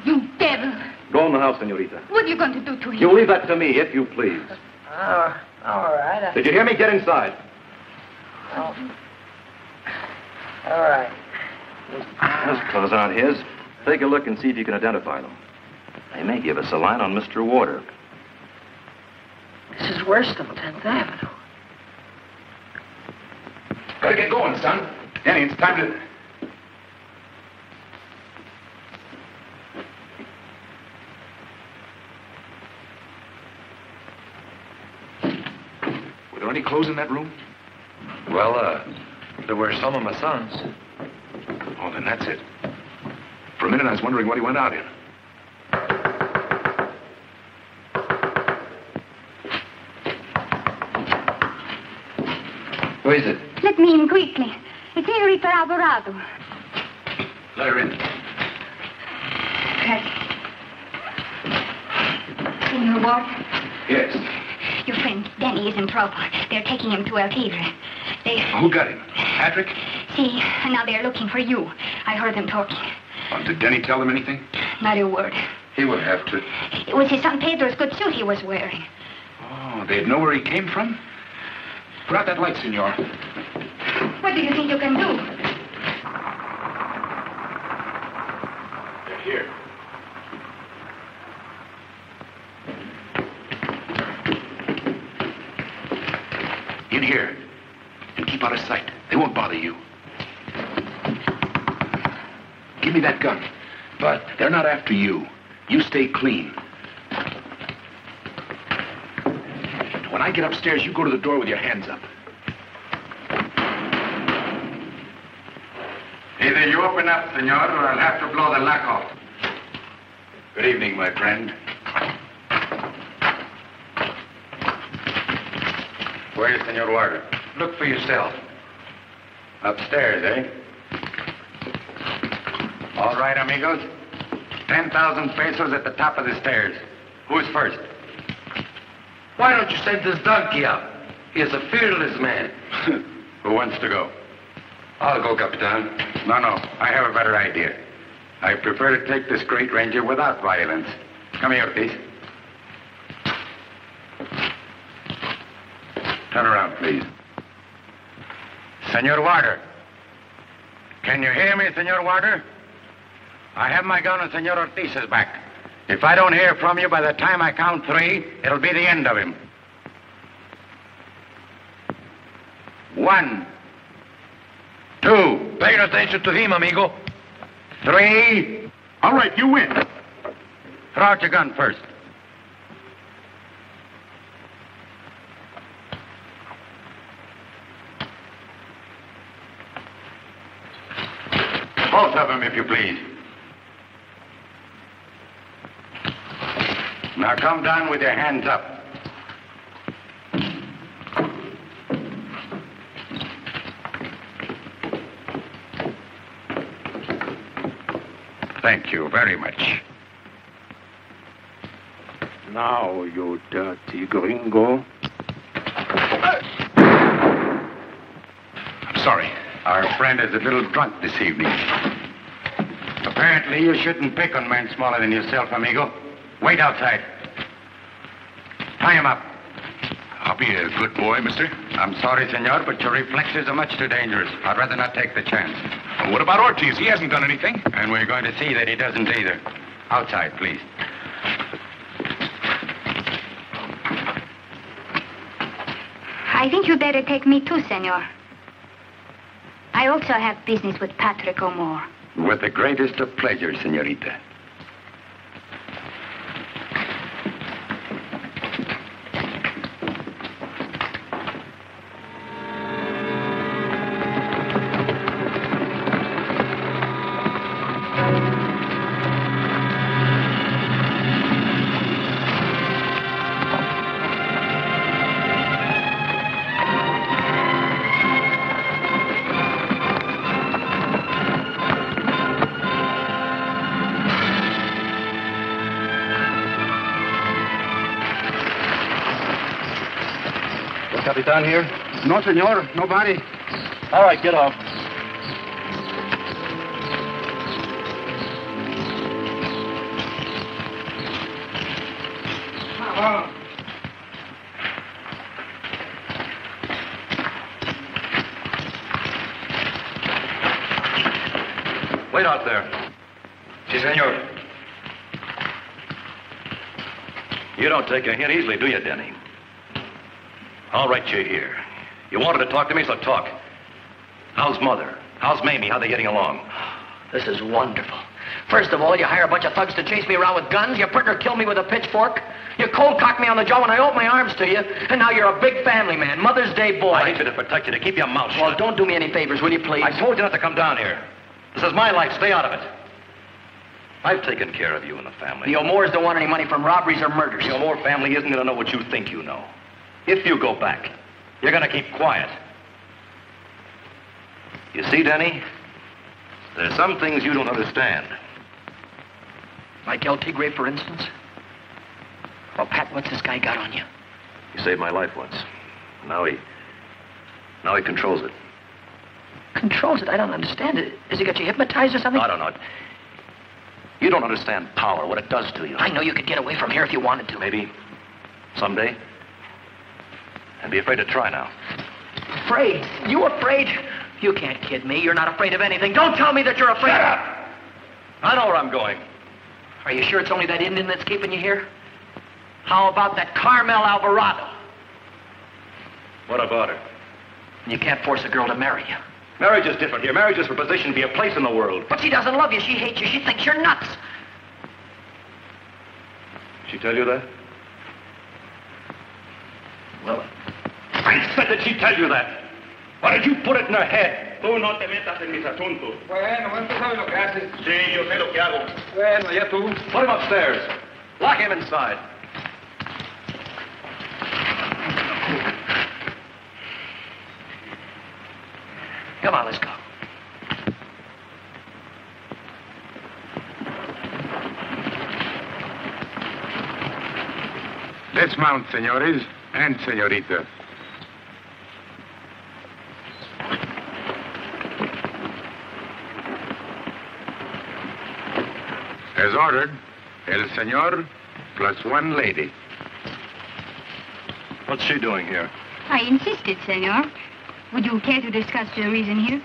You devil. Go in the house, senorita. What are you going to do to him? You leave that to me, if you please. All right. Did you hear me? Get inside. Oh. All right. Those clothes aren't his. Take a look and see if you can identify them. They may give us a line on Mr. Warder. This is worse than 10th Avenue. Gotta get going, son. Danny, it's time to... Were there any clothes in that room? Well, there were some of my son's. Oh, then that's it. For a minute, I was wondering what he went out in. Who is it? Let me in quickly. It's Senorita Alvarado. Let her in. Senor Warder? Yes. Your friend Danny is in trouble. They're taking him to El Tigre. Who got him? Patrick? See, and now they're looking for you. I heard them talking. Did Denny tell them anything? Not a word. He would have to. It was his San Pedro's good suit he was wearing. Oh, they'd know where he came from? Put out that light, senor. What do you think you can do? They're here. In here. And keep out of sight. They won't bother you. Give me that gun. But they're not after you. You stay clean. When I get upstairs, you go to the door with your hands up. Either you open up, senor, or I'll have to blow the lock off. Good evening, my friend. Where's Senor Warder? Look for yourself. Upstairs, eh? All right, amigos. 10,000 pesos at the top of the stairs. Who's first? Why don't you send this donkey out? He is a fearless man. Who wants to go? I'll go, Capitan. No, I have a better idea. I prefer to take this great ranger without violence. Come here, please. Turn around, please. Senor Warder. Can you hear me, Senor Warder? I have my gun on Senor Ortiz's back. If I don't hear from you by the time I count 3, it'll be the end of him. 1, 2. Pay attention to him, amigo. 3. All right, you win. Throw out your gun first. Both of them, if you please. Now come down with your hands up. Thank you very much. Now, you dirty gringo. I'm sorry. Our friend is a little drunk this evening. Apparently, you shouldn't pick on men smaller than yourself, amigo. Wait outside. Tie him up. I'll be a good boy, mister. I'm sorry, senor, but your reflexes are much too dangerous. I'd rather not take the chance. Well, what about Ortiz? He hasn't done anything. And we're going to see that he doesn't either. Outside, please. I think you better take me too, senor. I also have business with Patrick O'More. With the greatest of pleasure, senorita. Capitan here? No, senor. Nobody. All right, get off. Wait out there. Si, senor. You don't take a hint easily, do you, Denny? All right, you're here. You wanted to talk to me, so talk. How's Mother? How's Mamie? How they getting along? This is wonderful. First of all, you hire a bunch of thugs to chase me around with guns. Your partner killed me with a pitchfork. You cold cocked me on the jaw when I opened my arms to you. And now you're a big family man, Mother's Day boy. I need you to protect you, to keep your mouth shut. Well, don't do me any favors, will you, please? I told you not to come down here. This is my life. Stay out of it. I've taken care of you and the family. The O'Moores don't want any money from robberies or murders. The O'More family isn't going to know what you think you know. If you go back, you're going to keep quiet. You see, Denny? There's some things you don't understand. Like El Tigre, for instance? Well, Pat, what's this guy got on you? He saved my life once. Now he controls it. Controls it? I don't understand it. Has he got you hypnotized or something? I don't know. You don't understand power, what it does to you. I know you could get away from here if you wanted to. Maybe. Someday. And be afraid to try now. Afraid? You afraid? You can't kid me. You're not afraid of anything. Don't tell me that you're afraid. Shut up! I know where I'm going. Are you sure it's only that Indian that's keeping you here? How about that Carmel Alvarado? What about her? You can't force a girl to marry you. Marriage is different here. Marriage is for position, be a place in the world. But she doesn't love you. She hates you. She thinks you're nuts. She tell you that? Well, I said that she tell you that. Why did you put it in her head? Tú no te metas en mis asuntos. Bueno, tú sabes lo que haces. Sí, yo sé lo que hago. Bueno, ya tú. Put him upstairs. Lock him inside. Come on, let's go. Dismount, senores and señoritas. As ordered, el señor plus one lady. What's she doing here? I insisted, senor. Would you care to discuss the reason here?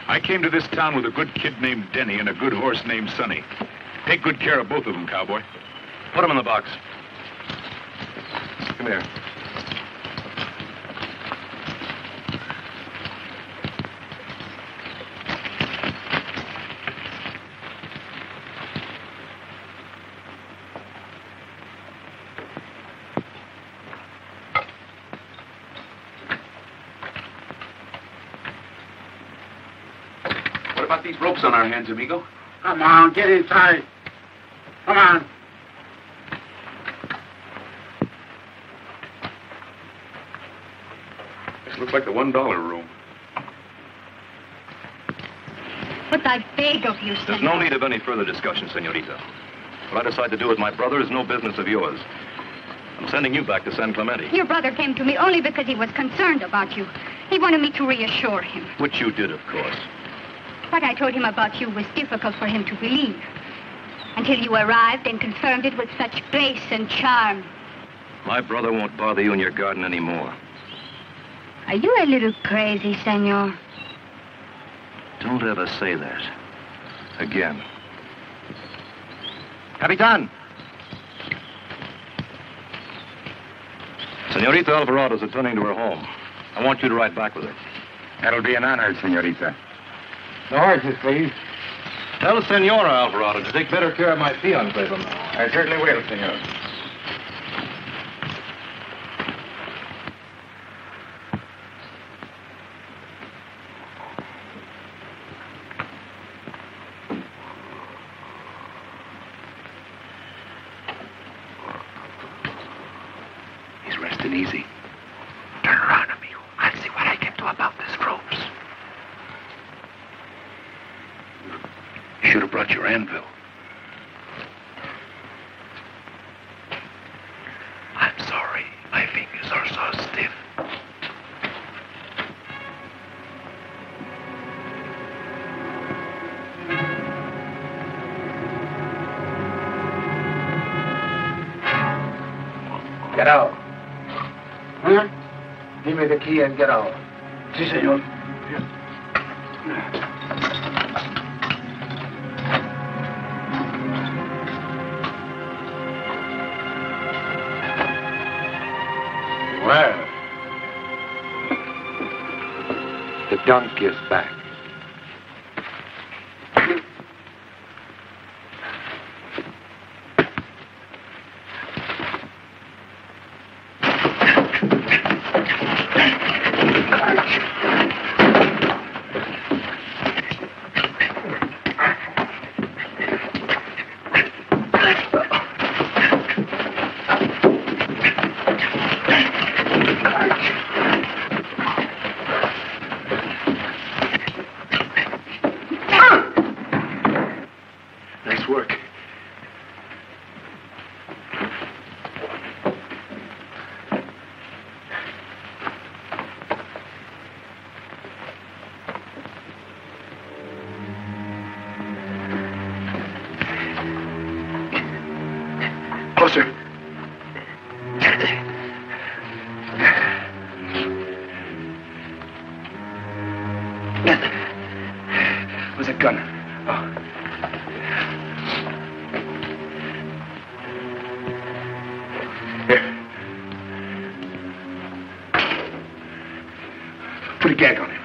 I came to this town with a good kid named Denny and a good horse named Sonny. Take good care of both of them, cowboy. Put them in the box. Come here. What about these ropes on our hands, amigo? Come on, get inside. Come on. This looks like the $1 room. But I beg of you, There's no need of any further discussion, senorita. What I decide to do with my brother is no business of yours. I'm sending you back to San Clemente. Your brother came to me only because he was concerned about you. He wanted me to reassure him. Which you did, of course. What I told him about you was difficult for him to believe. Until you arrived and confirmed it with such grace and charm. My brother won't bother you in your garden anymore. Are you a little crazy, senor? Don't ever say that. Again. Capitan! Senorita Alvarado's returning to her home. I want you to ride back with her. That'll be an honor, senorita. The horses, please. Tell Senora Alvarado to take better care of my fiancé from now. I certainly will, senor. He's resting easy. Turn around, amigo. I'll see what I can do about these ropes. You should have brought your anvil. I'm sorry. My fingers are so stiff. Get out. Huh? Give me the key and get out. Si, senor. Well, the donkey is back. Nice work. Closer. Where's that gun? Oh. Here. Put a gag on him.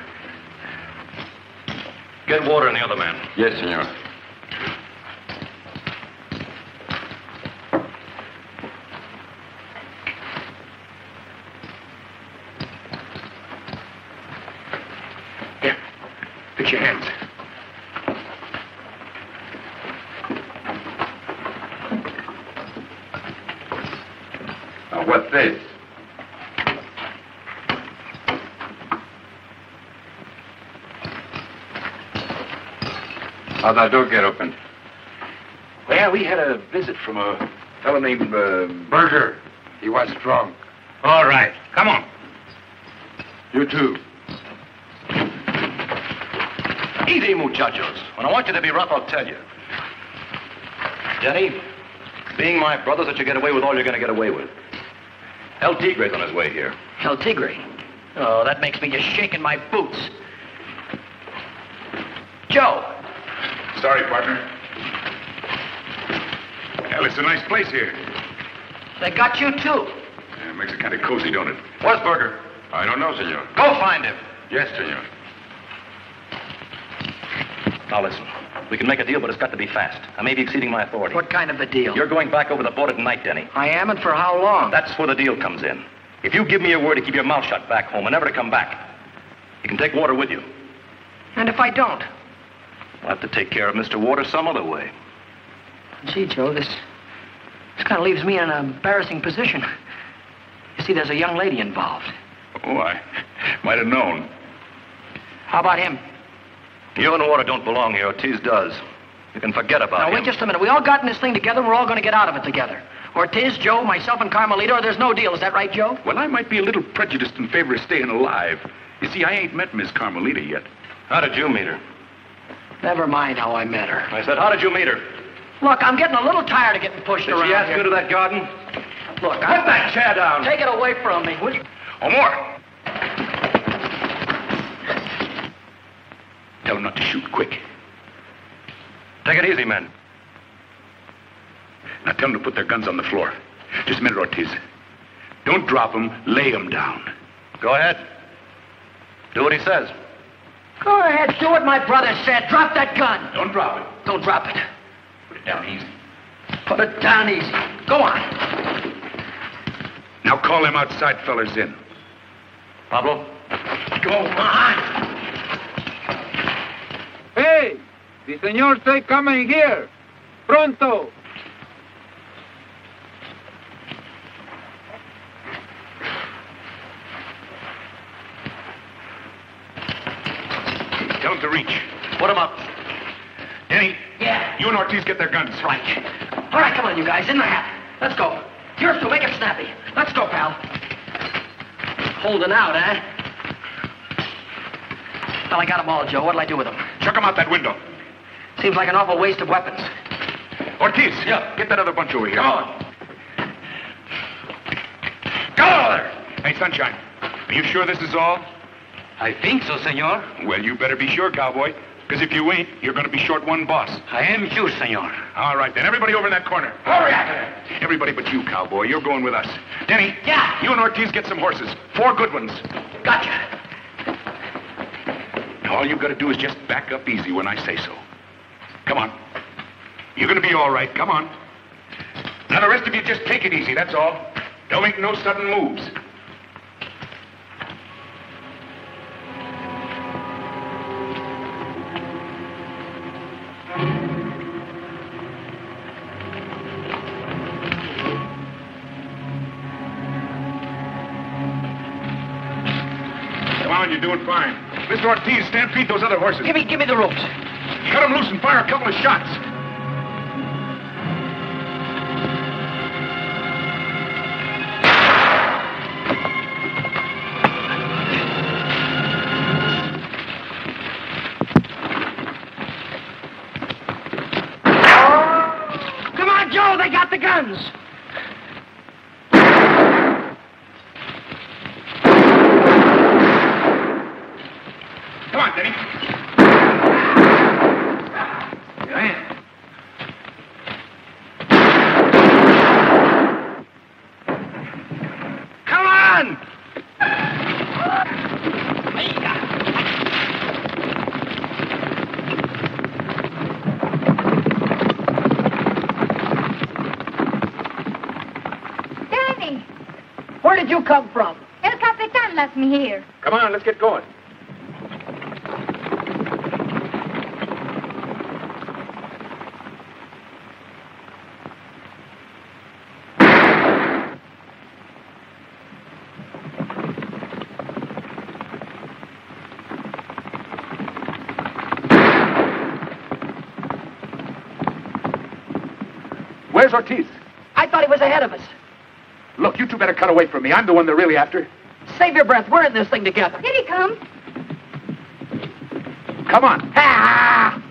Get water in the other man. Yes, senor. Here. Fix your hands. Now, what's this? How'd that door get opened? Well, we had a visit from a fellow named, Burger. He was drunk. All right, come on. You too. Easy, muchachos. When I want you to be rough, I'll tell you. Denny, being my brothers, let you get away with all you're going to get away with. El Tigre's on his way here. El Tigre. Oh, that makes me just shaking my boots. Joe. Sorry, partner. Well, it's a nice place here. They got you, too. Yeah, it makes it kind of cozy, don't it? Where's Burger? I don't know, senor. Go find him. Yes, senor. Now listen, we can make a deal, but it's got to be fast. I may be exceeding my authority. What kind of a deal? You're going back over the border tonight, Denny. I am, and for how long? That's where the deal comes in. If you give me your word to keep your mouth shut back home and never to come back, you can take Water with you. And if I don't? I'll have to take care of Mr. Water some other way. Gee, Joe, this kind of leaves me in an embarrassing position. You see, there's a young lady involved. Oh, I might have known. How about him? You and Water don't belong here. Ortiz does. You can forget about Now, him. wait just a minute. We all got in this thing together, and we're all going to get out of it together. Ortiz, Joe, myself, and Carmelita, or there's no deal. Is that right, Joe? Well, I might be a little prejudiced in favor of staying alive. You see, I ain't met Miss Carmelita yet. How did you meet her? Never mind how I met her. I said, how did you meet her? Look, I'm getting a little tired of getting pushed around Did she ask here. you to that garden? Look, Put that chair down. Take it away from me, will you? Oh, more. Tell them not to shoot quick. Take it easy, men. Now tell them to put their guns on the floor. Just a minute, Ortiz. Don't drop them, lay them down. Go ahead. Do what he says. Go ahead, do what my brother said. Drop that gun. Don't drop it. Don't drop it. Put it down easy. Put it down easy. Go on. Now call them outside fellers in. Pablo? Go on. Hey, the señor say coming here. Pronto. Tell them to reach. Put him up. Denny. Yeah. You and Ortiz get their guns. Right. All right, come on, you guys. In the hat. Let's go. Yours two, make it snappy. Let's go, pal. Holding out, eh? Well, I got them all, Joe. What'll I do with them? Chuck them out that window. Seems like an awful waste of weapons. Ortiz. Yeah. Get that other bunch over here. Come on. Go over there. Hey, Sunshine. Are you sure this is all? I think so, senor. Well, you better be sure, cowboy. Because if you ain't, you're going to be short one boss. I am sure, senor. All right, then. Everybody over in that corner. Hurry after it. Everybody but you, cowboy. You're going with us. Denny. Yeah. You and Ortiz get some horses. 4 good ones. Gotcha. Now, all you've got to do is just back up easy when I say so. Come on. You're going to be all right. Come on. Now, the rest of you just take it easy, that's all. Don't make no sudden moves. Come on, you're doing fine. Mr. Ortiz, stampede those other horses. Give me the ropes. Cut them loose and fire a couple of shots. Come on, Joe, they got the guns. Come on, Denny. Come on! Danny, Where did you come from? El Capitan left me here. Come on, let's get going. Where's Ortiz? I thought he was ahead of us. Look, you two better cut away from me. I'm the one they're really after. Save your breath. We're in this thing together. Here he comes. Come on. Ah!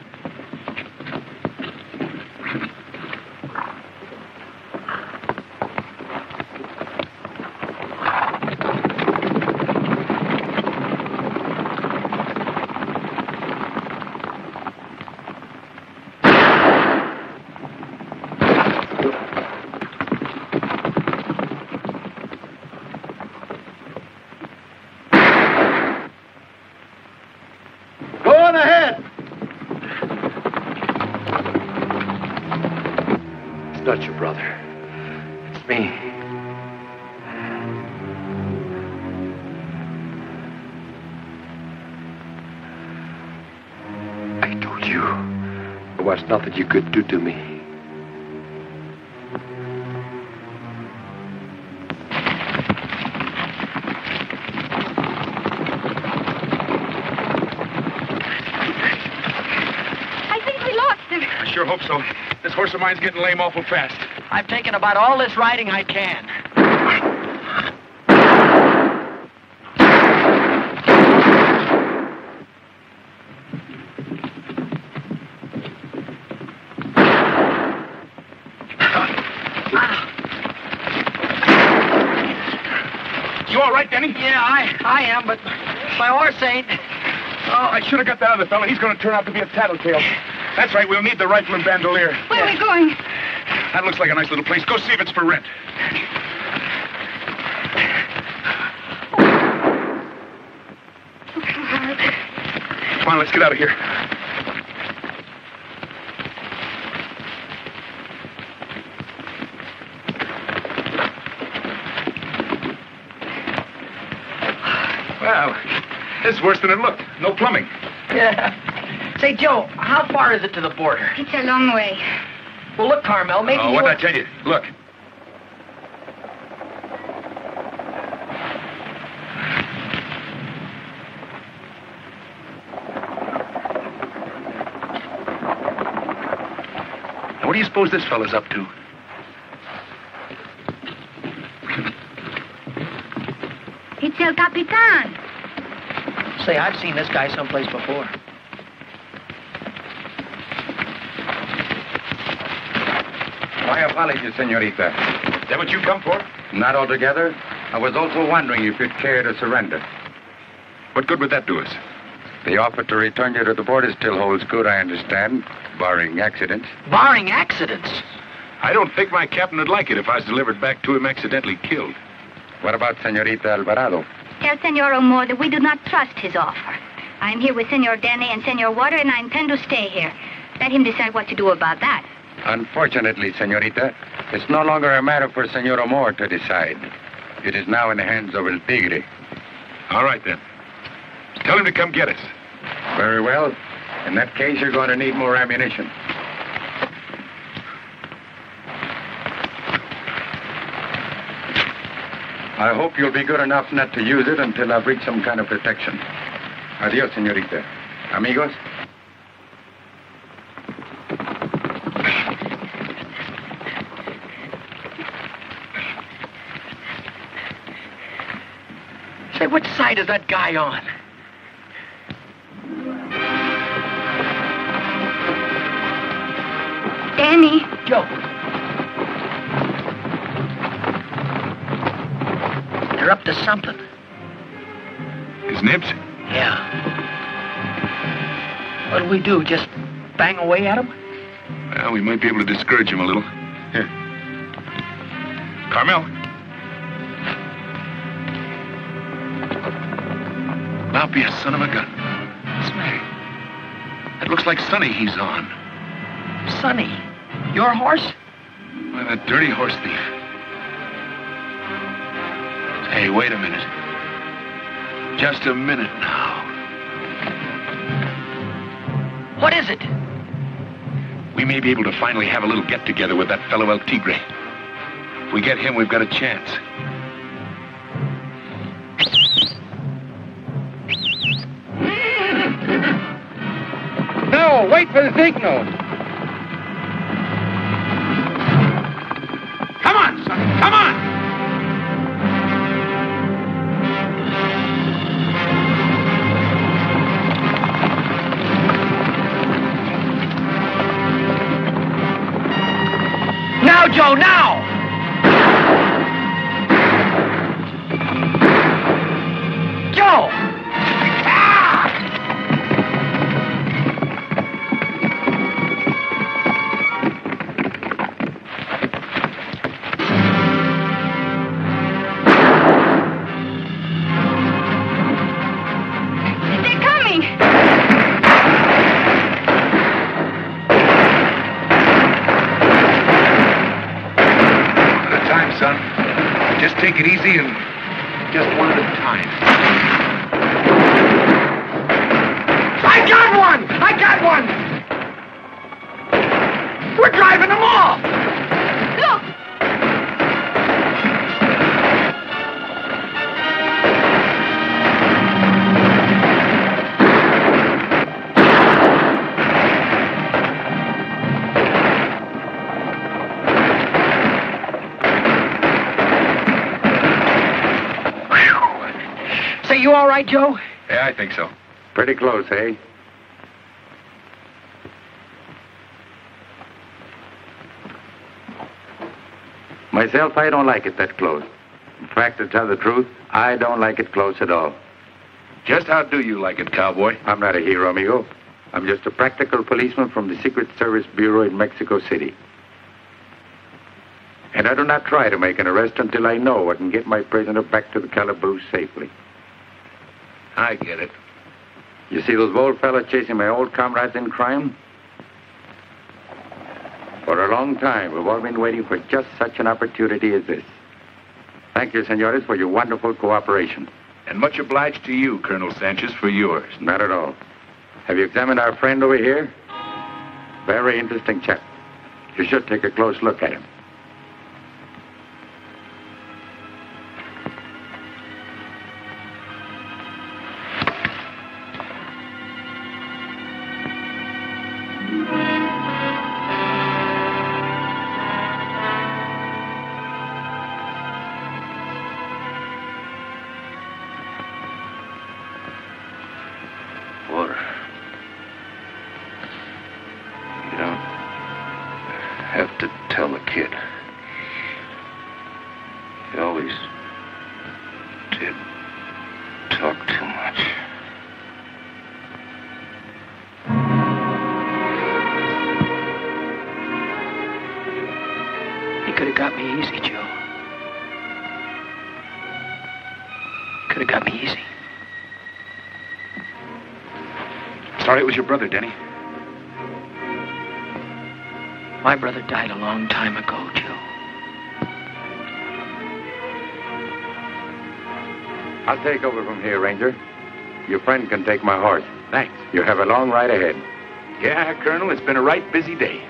not your brother. It's me. I told you there was nothing you could do to me. I sure hope so. This horse of mine's getting lame awful fast. I've taken about all this riding I can. You all right, Denny? Yeah, I am, but my horse ain't. Oh, I should have got that other fellow. He's going to turn out to be a tattletale. That's right, we'll need the rifle and bandolier. Where are we going? That looks like a nice little place. Go see if it's for rent. Come on, let's get out of here. Well, this is worse than it looked. No plumbing. Yeah. Say, Joe, how far is it to the border? It's a long way. Well, look, Carmel, maybe Oh, what did I tell you? Look. Now, what do you suppose this fella's up to? It's El Capitan. Say, I've seen this guy someplace before. My apologies, senorita. Is that what you come for? Not altogether. I was also wondering if you'd care to surrender. What good would that do us? The offer to return you to the border still holds good, I understand, barring accidents. Barring accidents? I don't think my captain would like it if I was delivered back to him accidentally killed. What about Senorita Alvarado? Tell Senor O'More that we do not trust his offer. I'm here with Senor Denny and Senor Water, and I intend to stay here. Let him decide what to do about that. Unfortunately, senorita, it's no longer a matter for Senor O'More to decide. It is now in the hands of El Tigre. All right, then. Tell him to come get us. Very well. In that case, you're going to need more ammunition. I hope you'll be good enough not to use it until I've reached some kind of protection. Adios, senorita. Amigos? Say, which side is that guy on? Danny. Joe. They're up to something. His nibs? Yeah. What'll we do, just bang away at him? Well, we might be able to discourage him a little. Here. Carmel. Now be a son of a gun. What's the matter? It looks like Sonny he's on. Sonny, your horse? Why, that dirty horse thief. Hey, wait a minute. Just a minute now. What is it? We may be able to finally have a little get-together with that fellow El Tigre. If we get him, we've got a chance. No, wait for the signal. Come on, Sonny, come on! Now, Joe, now! Joe! Ah! take it easy and just one at a time. I got one! I got one! We're driving them off! Look! Say, you all right, Joe? Yeah, I think so. Pretty close, eh? Myself, I don't like it that close. In fact, to tell the truth, I don't like it close at all. Just how do you like it, cowboy? I'm not a hero, amigo. I'm just a practical policeman from the Secret Service Bureau in Mexico City. And I do not try to make an arrest until I know I can get my prisoner back to the calaboose safely. I get it. You see those bold fellas chasing my old comrades in crime? For a long time, we've all been waiting for just such an opportunity as this. Thank you, senores, for your wonderful cooperation. And much obliged to you, Colonel Sanchez, for yours. Not at all. Have you examined our friend over here? Very interesting chap. You should take a close look at him. Water. You don't have to tell the kid. He always did talk too much. He could have got me easy, Joe. Could have got me easy. Sorry it was your brother, Denny. My brother died a long time ago, Joe. I'll take over from here, Ranger. Your friend can take my horse. Thanks. You have a long ride ahead. Yeah, Colonel, it's been a right busy day.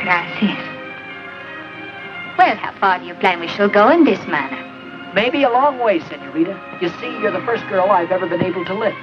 Gracias. Well, how far do you plan we shall go in this manner? Maybe a long way, senorita. You see, you're the first girl I've ever been able to lift.